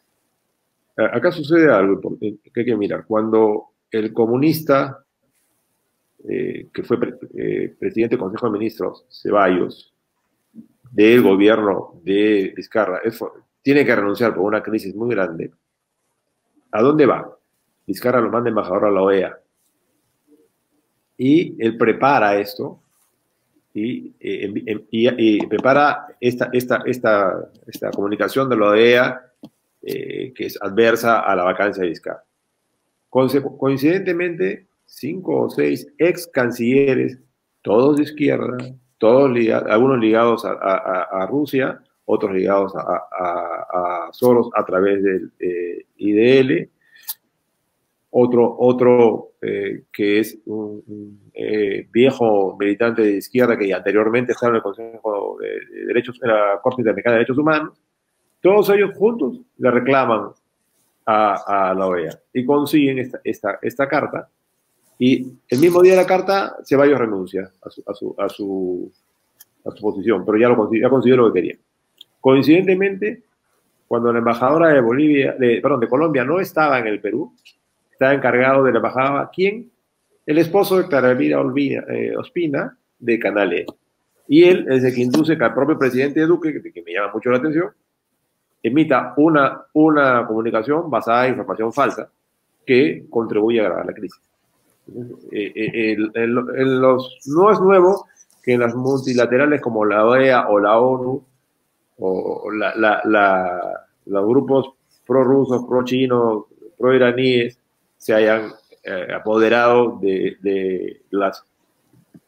Acá sucede algo que hay que mirar. Cuando el comunista, que fue presidente del Consejo de Ministros, Ceballos, del gobierno de Vizcarra, tiene que renunciar por una crisis muy grande, ¿a dónde va? Vizcarra lo manda embajador a la OEA. Y él prepara esto y prepara esta comunicación de la OEA que es adversa a la vacancia de Vizcarra. Coincidentemente, 5 o 6 ex cancilleres, todos de izquierda, algunos ligados a Rusia, otros ligados a Soros a través del IDL, otro que es un viejo militante de izquierda que anteriormente estaba en el Consejo de Derechos, en la Corte Interamericana de Derechos Humanos. Todos ellos juntos le reclaman a la OEA y consiguen esta carta, y el mismo día de la carta Ceballos renuncia a su posición, pero ya consiguió lo que quería. Coincidentemente, cuando la embajadora de Colombia no estaba en el Perú, estaba encargado de la embajada, ¿quién? El esposo de Clara Elvira Ospina, de Canal E. Y él es el que induce que el propio presidente Duque, que me llama mucho la atención, emita una comunicación basada en información falsa que contribuye a agravar la crisis. No es nuevo que en las multilaterales como la OEA o la ONU o los grupos pro-rusos, pro-chinos, pro-iraníes se hayan apoderado de las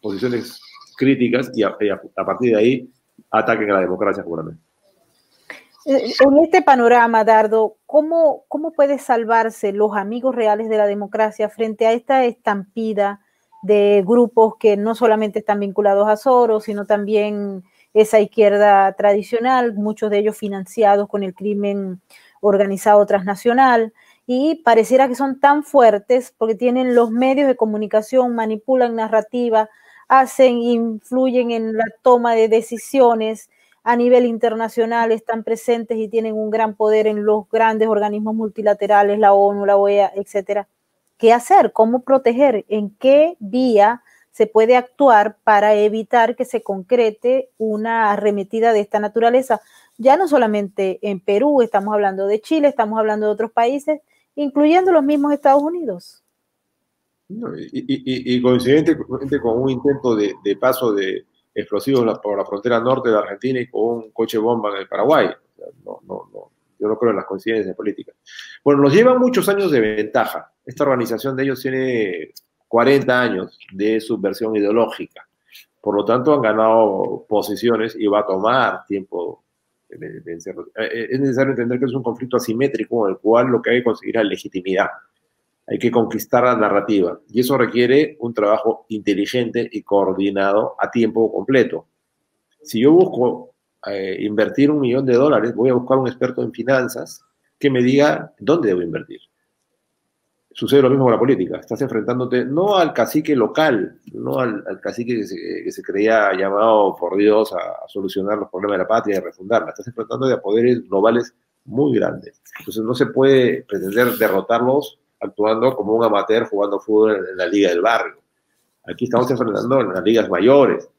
posiciones críticas y a partir de ahí ataquen a la democracia seguramente. En este panorama, Dardo, ¿cómo puede salvarse los amigos reales de la democracia frente a esta estampida de grupos que no solamente están vinculados a Soros, sino también esa izquierda tradicional, muchos de ellos financiados con el crimen organizado transnacional, y pareciera que son tan fuertes porque tienen los medios de comunicación, manipulan narrativa, influyen en la toma de decisiones a nivel internacional, están presentes y tienen un gran poder en los grandes organismos multilaterales, la ONU, la OEA, etcétera? ¿Qué hacer? ¿Cómo proteger? ¿En qué vía se puede actuar para evitar que se concrete una arremetida de esta naturaleza? Ya no solamente en Perú, estamos hablando de Chile, estamos hablando de otros países, incluyendo los mismos Estados Unidos. Y coincidente con un intento de paso de explosivos por la frontera norte de Argentina y con un coche bomba en el Paraguay. Yo no creo en las coincidencias políticas. Bueno, nos llevan muchos años de ventaja. Esta organización de ellos tiene 40 años de subversión ideológica. Por lo tanto, han ganado posiciones y va a tomar tiempo de vencerlos. Es necesario entender que es un conflicto asimétrico en el cual lo que hay que conseguir es legitimidad. Hay que conquistar la narrativa y eso requiere un trabajo inteligente y coordinado a tiempo completo. Si yo busco invertir $1 millón, voy a buscar un experto en finanzas que me diga dónde debo invertir. Sucede lo mismo con la política. Estás enfrentándote no al cacique local, no al cacique que se creía llamado por Dios a solucionar los problemas de la patria y a refundarla. Estás enfrentándote a poderes globales muy grandes. Entonces no se puede pretender derrotarlos actuando como un amateur jugando fútbol en la liga del barrio. Aquí estamos enfrentando en las ligas mayores.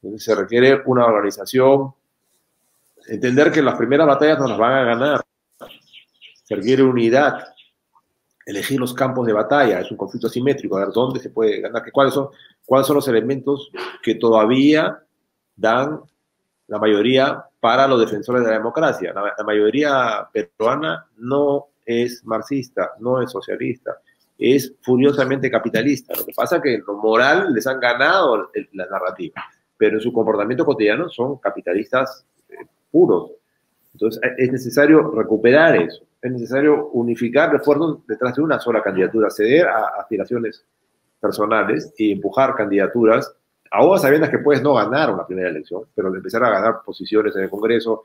Entonces se requiere una organización, entender que las primeras batallas no las van a ganar. Se requiere unidad, elegir los campos de batalla, es un conflicto asimétrico, a ver dónde se puede ganar, cuáles son los elementos que todavía dan la mayoría para los defensores de la democracia. La mayoría peruana no es marxista, no es socialista, es furiosamente capitalista. Lo que pasa es que en lo moral les han ganado la narrativa, pero en su comportamiento cotidiano son capitalistas puros. Entonces es necesario recuperar eso, es necesario unificar esfuerzos detrás de una sola candidatura, ceder a aspiraciones personales y empujar candidaturas, aún sabiendo que puedes no ganar una primera elección, pero empezar a ganar posiciones en el Congreso.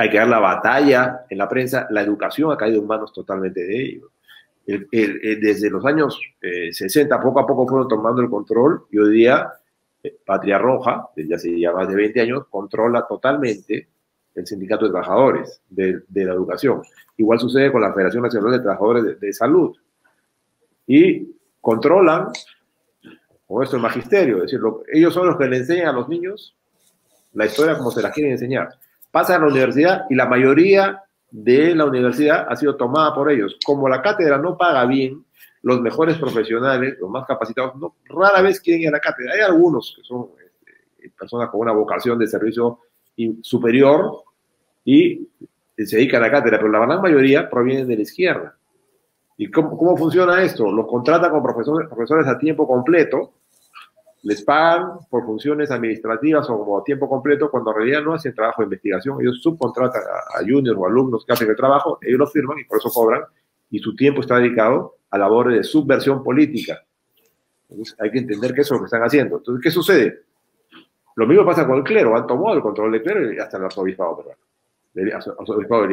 Hay que dar la batalla en la prensa. La educación ha caído en manos totalmente de ellos. Desde los años 60, poco a poco fueron tomando el control y hoy día Patria Roja, desde hace ya más de 20 años, controla totalmente el Sindicato de Trabajadores de la Educación. Igual sucede con la Federación Nacional de Trabajadores de Salud. Y controlan con esto el magisterio, es decir, ellos son los que le enseñan a los niños la historia como se la quieren enseñar. Pasa a la universidad y la mayoría de la universidad ha sido tomada por ellos. Como la cátedra no paga bien, los mejores profesionales, los más capacitados, rara vez quieren ir a la cátedra. Hay algunos que son personas con una vocación de servicio superior y se dedican a la cátedra, pero la gran mayoría provienen de la izquierda. ¿Y cómo funciona esto? Los contratan con profesores a tiempo completo, les pagan por funciones administrativas o como a tiempo completo, cuando en realidad no hacen trabajo de investigación. Ellos subcontratan a juniors o alumnos que hacen el trabajo, ellos lo firman y por eso cobran, y su tiempo está dedicado a labores de subversión política. Entonces hay que entender que eso es lo que están haciendo. Entonces, ¿qué sucede? Lo mismo pasa con el clero, han tomado el control del clero y hasta el arzobispado peruano.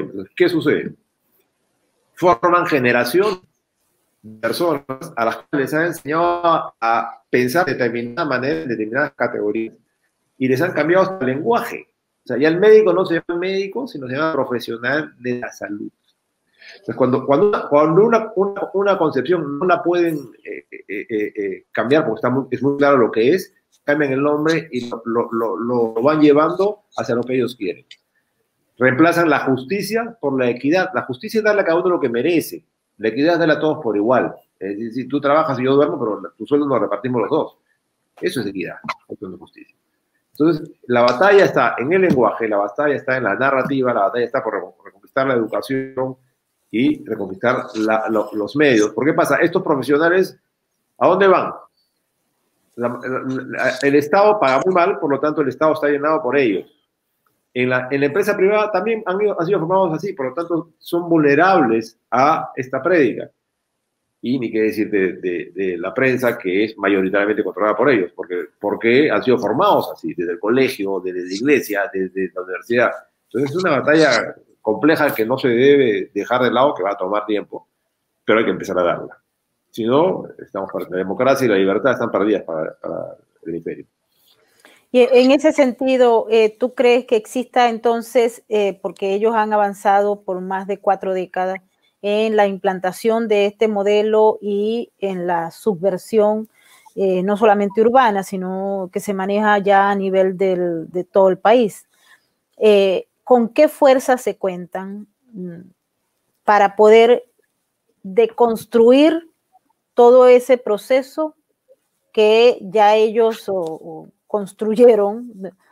Entonces, ¿qué sucede? Forman generación de personas a las cuales les han enseñado a pensar de determinada manera, en determinadas categorías, y les han cambiado hasta el lenguaje. O sea, ya el médico no se llama médico, sino se llama profesional de la salud. Entonces, cuando una concepción no la pueden cambiar, porque es muy claro lo que es, cambian el nombre y lo van llevando hacia lo que ellos quieren. Reemplazan la justicia por la equidad. La justicia es darle a cada uno lo que merece. La equidad es darle a todos por igual. Es decir, tú trabajas y yo duermo, pero tu sueldo nos repartimos los dos. Eso es equidad, eso no es justicia. Entonces, la batalla está en el lenguaje, la batalla está en la narrativa, la batalla está por reconquistar la educación y reconquistar los medios. ¿Por qué pasa? Estos profesionales, ¿a dónde van? El Estado paga muy mal, por lo tanto el Estado está llenado por ellos. En la empresa privada también han sido formados así, por lo tanto son vulnerables a esta prédica. Y ni qué decir de la prensa, que es mayoritariamente controlada por ellos, porque han sido formados así, desde el colegio, desde la iglesia, desde la universidad. Entonces es una batalla compleja que no se debe dejar de lado, que va a tomar tiempo, pero hay que empezar a darla. Si no, la democracia y la libertad están perdidas para el imperio. Y en ese sentido, ¿tú crees que exista entonces, porque ellos han avanzado por más de 4 décadas, en la implantación de este modelo y en la subversión, no solamente urbana, sino que se maneja ya a nivel de todo el país? ¿Con qué fuerzas se cuentan para poder deconstruir todo ese proceso que ya ellos construyeron,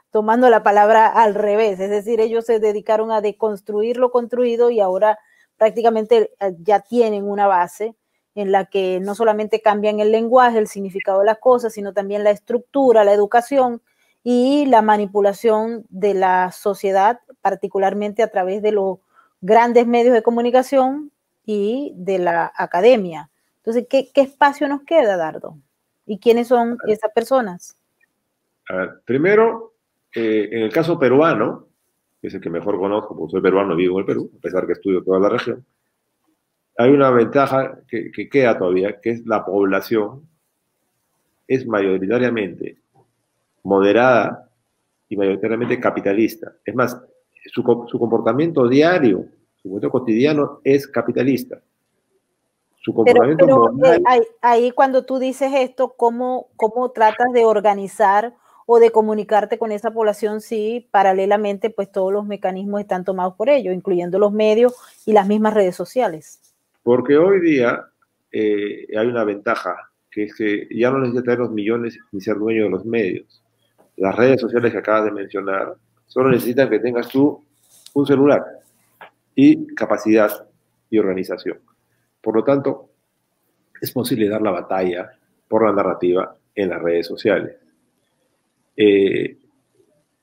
tomando la palabra al revés? Es decir, ellos se dedicaron a deconstruir lo construido y ahora prácticamente ya tienen una base en la que no solamente cambian el lenguaje, el significado de las cosas, sino también la estructura, la educación y la manipulación de la sociedad, particularmente a través de los grandes medios de comunicación y de la academia. Entonces, ¿qué espacio nos queda, Dardo? ¿Y quiénes son esas personas? A ver, primero, en el caso peruano, que es el que mejor conozco, porque soy peruano y vivo en el Perú, a pesar que estudio toda la región, hay una ventaja que queda todavía, que es la población es mayoritariamente moderada y mayoritariamente capitalista. Es más, su comportamiento diario, su comportamiento cotidiano es capitalista. Su comportamiento moral, ahí cuando tú dices esto, ¿cómo tratas de organizar o de comunicarte con esa población si paralelamente pues todos los mecanismos están tomados por ellos, incluyendo los medios y las mismas redes sociales? Porque hoy día hay una ventaja, que es que ya no necesitas tener los millones ni ser dueño de los medios. Las redes sociales que acabas de mencionar solo necesitan que tengas tú un celular y capacidad y organización. Por lo tanto, es posible dar la batalla por la narrativa en las redes sociales. En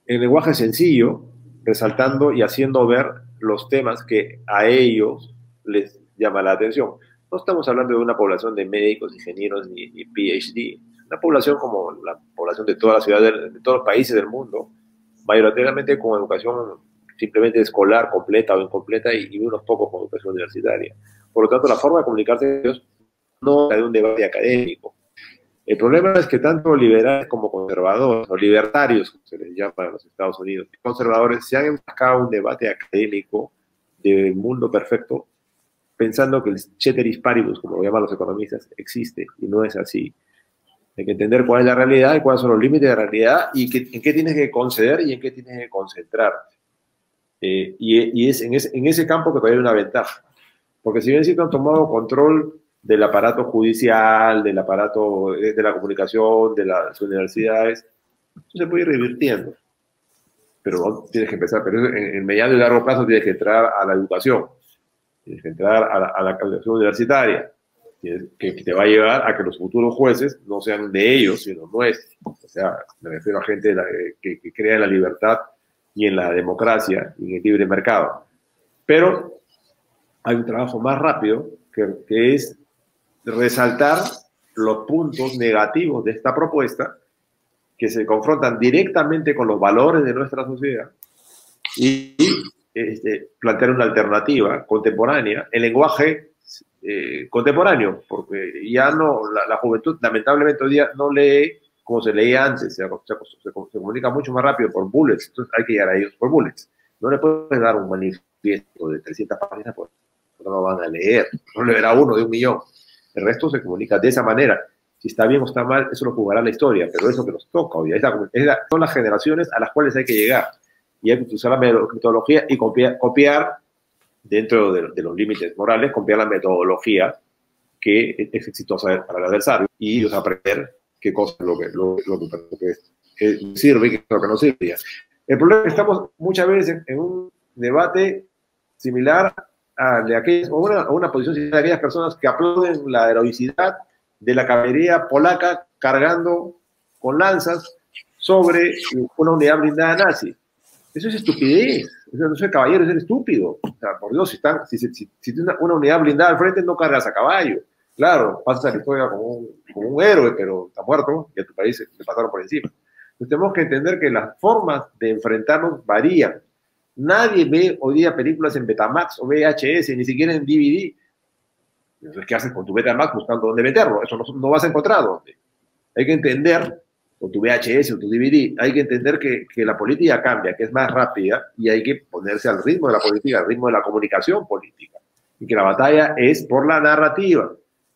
lenguaje sencillo, resaltando y haciendo ver los temas que a ellos les llama la atención. No estamos hablando de una población de médicos, ingenieros ni PhD. Una población como la población de todas las ciudades, de todos los países del mundo, mayoritariamente con educación simplemente escolar, completa o incompleta, y unos pocos con educación universitaria. Por lo tanto, la forma de comunicarse de ellos no es de un debate académico. El problema es que tanto liberales como conservadores, o libertarios, como se les llama en los Estados Unidos, y conservadores, se han enfrascado en un debate académico del mundo perfecto, pensando que el ceteris paribus, como lo llaman los economistas, existe, y no es así. Hay que entender cuál es la realidad y cuáles son los límites de la realidad y en qué tienes que conceder y en qué tienes que concentrarte. Y es en ese campo que todavía hay una ventaja. Porque si bien sí han tomado control del aparato judicial, del aparato de la comunicación, de las universidades, se puede ir revirtiendo. Pero tienes que empezar, pero en mediano y largo plazo tienes que entrar a la educación, tienes que entrar a la educación universitaria, que te va a llevar a que los futuros jueces no sean de ellos, sino nuestros. O sea, me refiero a gente que crea en la libertad y en la democracia y en el libre mercado. Pero hay un trabajo más rápido que es resaltar los puntos negativos de esta propuesta que se confrontan directamente con los valores de nuestra sociedad y plantear una alternativa contemporánea, el lenguaje contemporáneo, porque ya no, la juventud lamentablemente hoy día no lee como se leía antes, se comunica mucho más rápido por bullets, entonces hay que llegar a ellos por bullets. No le puedes dar un manifiesto de 300 páginas porque no lo van a leer, no le verá uno de 1.000.000. El resto se comunica de esa manera. Si está bien o está mal, eso lo jugará la historia, pero es lo que nos toca hoy. Son las generaciones a las cuales hay que llegar. Y hay que usar la metodología y copiar dentro de los límites morales, copiar la metodología que es exitosa para el adversario y aprender qué cosa es lo que sirve y qué es lo que no sirve. El problema es que estamos muchas veces en un debate similar a de aquellas, o una posición similar a aquellas personas que aplauden la heroicidad de la caballería polaca cargando con lanzas sobre una unidad blindada nazi. Eso es estupidez. Eso no es caballero, es estúpido. O sea, por Dios, si tienes una unidad blindada al frente, no cargas a caballo. Claro, pasas a la historia como un héroe, pero está muerto y a tu país le pasaron por encima. Entonces tenemos que entender que las formas de enfrentarnos varían. Nadie ve hoy día películas en Betamax o VHS, ni siquiera en DVD. Entonces, ¿qué haces con tu Betamax buscando dónde meterlo? Eso no vas a encontrar dónde. Hay que entender, con tu VHS o tu DVD, hay que entender que la política cambia, que es más rápida, y hay que ponerse al ritmo de la política, al ritmo de la comunicación política. Y que la batalla es por la narrativa,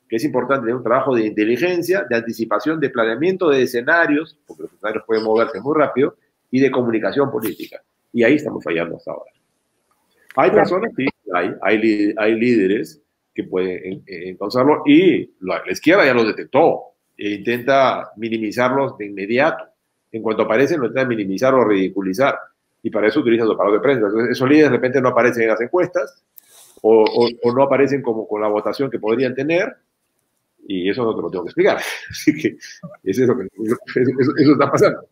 que es importante tener un trabajo de inteligencia, de anticipación, de planeamiento de escenarios, porque los escenarios pueden moverse muy rápido, y de comunicación política. Y ahí estamos fallando hasta ahora. Hay personas, sí, hay líderes que pueden encontrarlo, y la izquierda ya los detectó e intenta minimizarlos de inmediato. En cuanto aparecen, lo intenta minimizar o ridiculizar, y para eso utilizan los parados de prensa. Entonces, esos líderes de repente no aparecen en las encuestas, o no aparecen como con la votación que podrían tener, y eso no te lo tengo que explicar. Así que eso está pasando.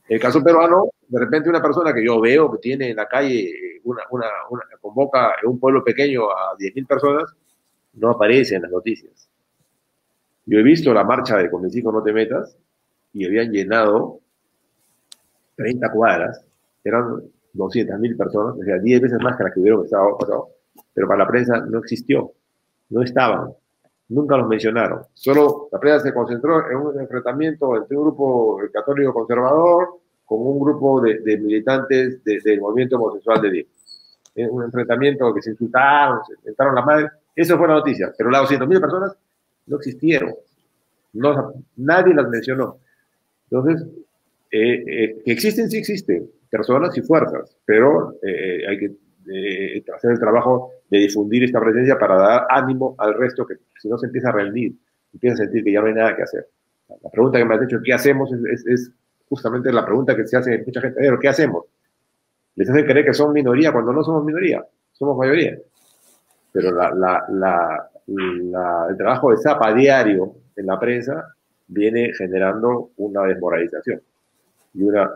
En el caso peruano, de repente una persona que yo veo que tiene en la calle, convoca en un pueblo pequeño a 10.000 personas, no aparece en las noticias. Yo he visto la marcha de Con mis hijos no te metas, y habían llenado 30 cuadras, eran 200.000 personas, o sea, 10 veces más que las que hubieron estado pasado, pero para la prensa no existió, no estaban, nunca los mencionaron. Solo la prensa se concentró en un enfrentamiento entre un grupo católico conservador con un grupo de militantes del movimiento homosexual de Dios. Un enfrentamiento que se insultaron, se inventaron las madres. Eso fue la noticia, pero las 200.000 personas no existieron. Nadie las mencionó. Entonces, que existen, sí existen, personas y fuerzas, pero hay que hacer el trabajo de difundir esta presencia para dar ánimo al resto, que si no se empieza a rendir, empieza a sentir que ya no hay nada que hacer. La pregunta que me has hecho, ¿qué hacemos? Es justamente la pregunta que se hace mucha gente. Pero, ¿qué hacemos? Les hacen creer que son minoría cuando no somos minoría, somos mayoría. Pero el trabajo de zapa diario en la prensa viene generando una desmoralización y una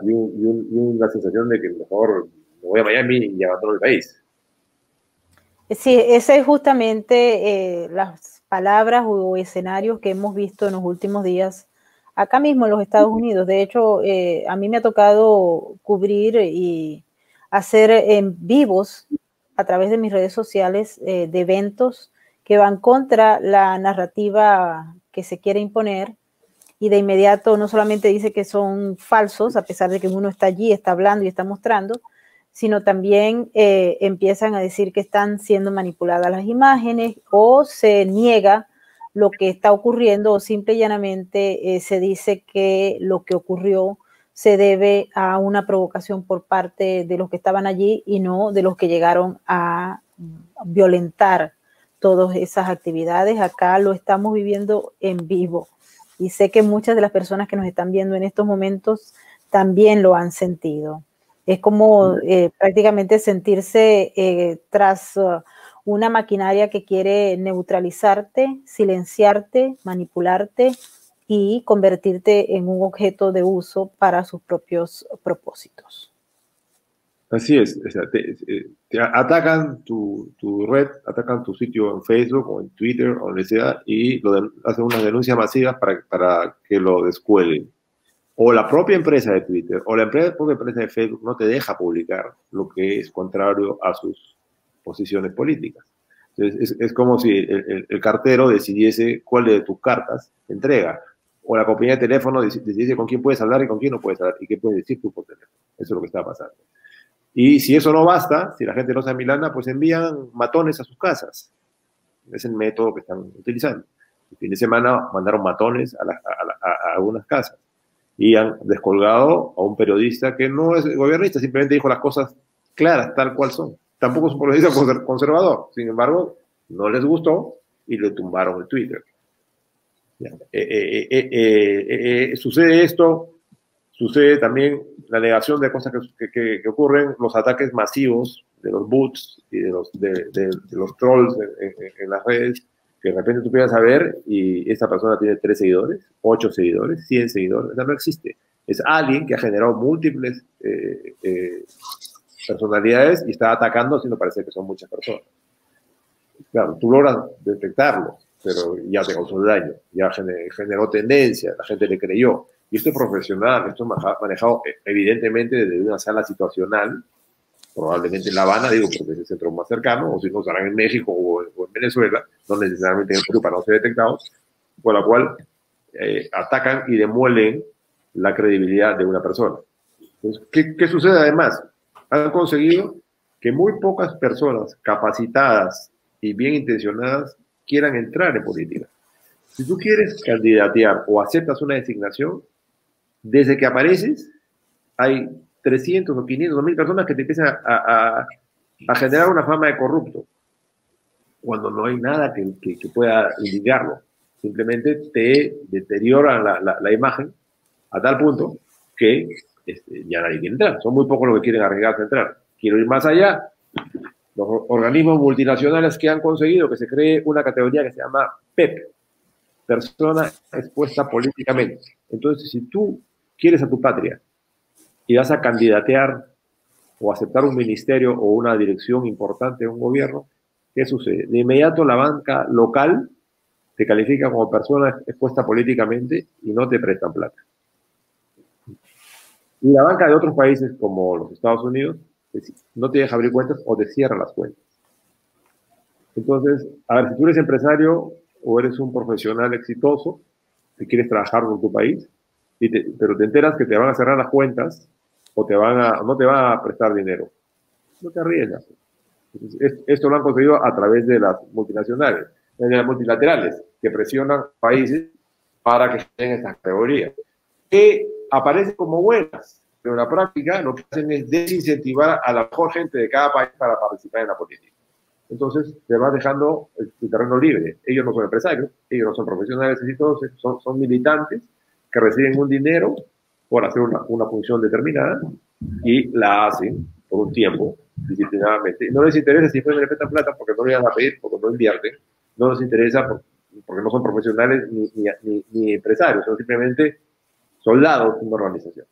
sensación de que mejor me voy a Miami y abandono el país. Sí, esa es justamente las palabras o escenarios que hemos visto en los últimos días acá mismo en los Estados Unidos. De hecho, a mí me ha tocado cubrir y hacer en vivos a través de mis redes sociales de eventos que van contra la narrativa que se quiere imponer, y de inmediato no solamente dice que son falsos, a pesar de que uno está allí, está hablando y está mostrando, sino también empiezan a decir que están siendo manipuladas las imágenes, o se niega lo que está ocurriendo, o simple y llanamente se dice que lo que ocurrió se debe a una provocación por parte de los que estaban allí y no de los que llegaron a violentar todas esas actividades. Acá lo estamos viviendo en vivo, y sé que muchas de las personas que nos están viendo en estos momentos también lo han sentido. Es como prácticamente sentirse tras una maquinaria que quiere neutralizarte, silenciarte, manipularte y convertirte en un objeto de uso para sus propios propósitos. Así es, o sea, te atacan tu red, atacan tu sitio en Facebook o en Twitter o donde sea, y hacen unas denuncias masivas para que lo descuelguen. O la propia empresa de Twitter o la propia empresa de Facebook no te deja publicar lo que es contrario a sus posiciones políticas. Entonces, es como si el cartero decidiese cuál de tus cartas te entrega, o la compañía de teléfono decidiese con quién puedes hablar y con quién no puedes hablar, y qué puedes decir tú por teléfono. Eso es lo que está pasando. Y si eso no basta, si la gente no se amilana, pues envían matones a sus casas. Es el método que están utilizando. El fin de semana mandaron matones a algunas casas y han descolgado a un periodista que no es gobernista, simplemente dijo las cosas claras, tal cual son. Tampoco es un periodista conservador. Sin embargo, no les gustó y le tumbaron el Twitter. Sucede esto, sucede también la negación de cosas que ocurren, los ataques masivos de los bots y de los trolls en las redes, que de repente tú puedas saber y esta persona tiene 3 seguidores, 8 seguidores, 100 seguidores. Eso no existe. Es alguien que ha generado múltiples personalidades y está atacando haciendo parecer que son muchas personas. Claro, tú logras detectarlo, pero ya te causó daño, ya generó tendencia, la gente le creyó. Y esto es profesional, esto es manejado evidentemente desde una sala situacional, probablemente en La Habana, digo, porque es el centro más cercano, o si no, estarán en México o en Venezuela, no necesariamente en el Perú para no ser detectados, por la cual atacan y demuelen la credibilidad de una persona. Entonces, ¿qué sucede además? Han conseguido que muy pocas personas capacitadas y bien intencionadas quieran entrar en política. Si tú quieres candidatear o aceptas una designación, desde que apareces, hay 300 o 500 o 1000 personas que te empiezan a generar una fama de corrupto, cuando no hay nada que pueda indicarlo. Simplemente te deterioran la imagen a tal punto que ya nadie quiere entrar. Son muy pocos los que quieren arriesgarse a entrar. Quiero ir más allá. Los organismos multinacionales que han conseguido que se cree una categoría que se llama PEP, persona expuesta políticamente. Entonces, si tú quieres a tu patria y vas a candidatear o aceptar un ministerio o una dirección importante de un gobierno, ¿qué sucede? De inmediato la banca local te califica como persona expuesta políticamente y no te prestan plata. Y la banca de otros países como los Estados Unidos no te deja abrir cuentas o te cierra las cuentas. Entonces, a ver, si tú eres empresario o eres un profesional exitoso que quieres trabajar con tu país, pero te enteras que te van a cerrar las cuentas o no te van a prestar dinero, no te arriesgas. Entonces, esto lo han conseguido a través de las multinacionales, de las multilaterales, que presionan países para que estén en estas categorías, que aparecen como buenas, pero en la práctica lo que hacen es desincentivar a la mejor gente de cada país para participar en la política. Entonces, te vas dejando el terreno libre. Ellos no son empresarios, ellos no son profesionales exitosos, son militantes que reciben un dinero por hacer una función determinada y la hacen por un tiempo, disciplinadamente. No les interesa si después le prestan plata porque no le van a pedir, porque no invierten. No les interesa porque no son profesionales ni empresarios, son simplemente soldados de una organización.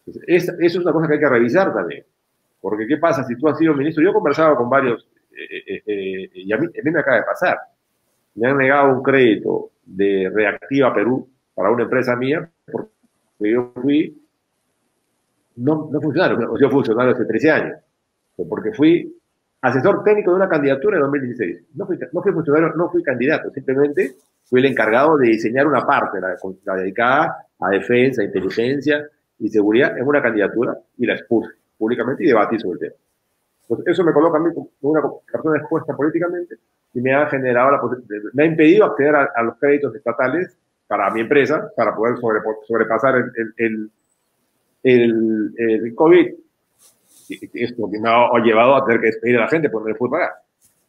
Entonces, eso es una cosa que hay que revisar también. Porque, ¿qué pasa si tú has sido ministro? Yo he conversado con varios y a mí me acaba de pasar. Me han negado un crédito de Reactiva Perú para una empresa mía porque yo fui no funcionario, yo funcionario hace 13 años, porque fui asesor técnico de una candidatura en 2016. No fui funcionario, no fui candidato, simplemente fui el encargado de diseñar una parte, la dedicada a defensa, inteligencia y seguridad en una candidatura y la expuse públicamente y debatí sobre el tema. Pues eso me coloca a mí como una persona expuesta políticamente y me ha generado me ha impedido acceder a los créditos estatales para mi empresa, para poder sobrepasar el COVID. Esto que me ha llevado a tener que despedir a la gente porque no les pude pagar.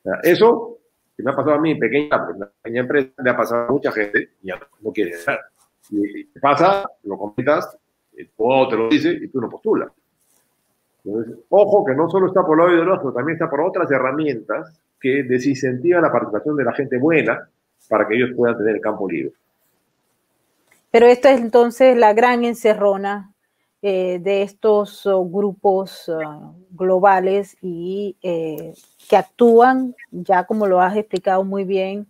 O sea, eso que me ha pasado a mí en pequeña empresa, le ha pasado a mucha gente y ya no quiere estar. Y pasa, lo comentas, todo te lo dice y tú no postulas. Entonces, ojo que no solo está por el lado ideológico, también está por otras herramientas que desincentivan la participación de la gente buena para que ellos puedan tener el campo libre. Pero esta es entonces la gran encerrona de estos grupos globales y que actúan, ya como lo has explicado muy bien,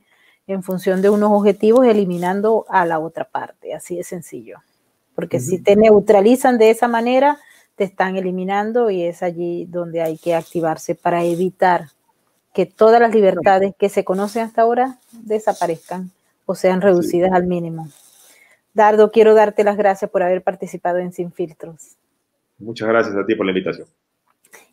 en función de unos objetivos, eliminando a la otra parte, así de sencillo. Porque si te neutralizan de esa manera, te están eliminando y es allí donde hay que activarse para evitar que todas las libertades que se conocen hasta ahora desaparezcan o sean reducidas al mínimo. Dardo, quiero darte las gracias por haber participado en Sin Filtros. Muchas gracias a ti por la invitación.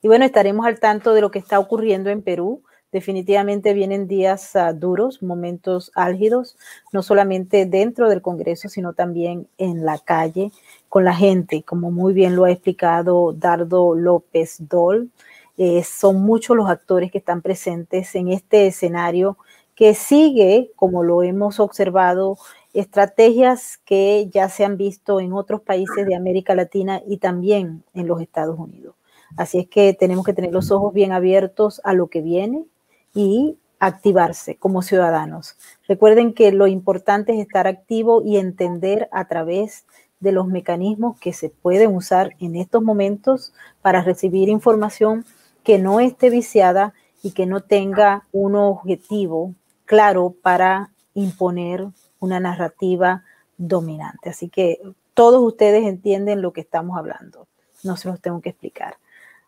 Y bueno, estaremos al tanto de lo que está ocurriendo en Perú. Definitivamente vienen días duros, momentos álgidos, no solamente dentro del Congreso, sino también en la calle, con la gente, como muy bien lo ha explicado Dardo López Dol. Son muchos los actores que están presentes en este escenario que sigue, como lo hemos observado, estrategias que ya se han visto en otros países de América Latina y también en los Estados Unidos. Así es que tenemos que tener los ojos bien abiertos a lo que viene y activarse como ciudadanos. Recuerden que lo importante es estar activo y entender a través de los mecanismos que se pueden usar en estos momentos para recibir información que no esté viciada y que no tenga un objetivo claro para imponer una narrativa dominante. Así que todos ustedes entienden lo que estamos hablando. No se los tengo que explicar.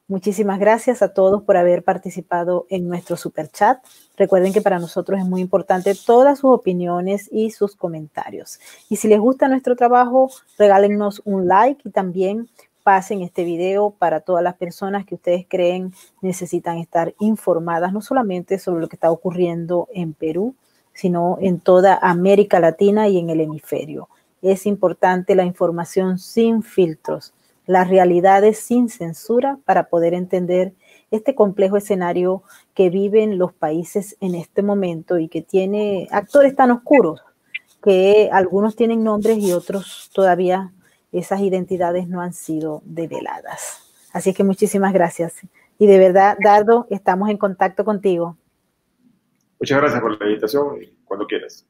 Muchísimas gracias a todos por haber participado en nuestro super chat. Recuerden que para nosotros es muy importante todas sus opiniones y sus comentarios. Y si les gusta nuestro trabajo, regálennos un like y también pasen este video para todas las personas que ustedes creen necesitan estar informadas, no solamente sobre lo que está ocurriendo en Perú, sino en toda América Latina y en el hemisferio. Es importante la información sin filtros, las realidades sin censura para poder entender este complejo escenario que viven los países en este momento y que tiene actores tan oscuros que algunos tienen nombres y otros todavía esas identidades no han sido develadas. Así que muchísimas gracias. Y de verdad, Dardo, estamos en contacto contigo. Muchas gracias por la invitación y cuando quieras.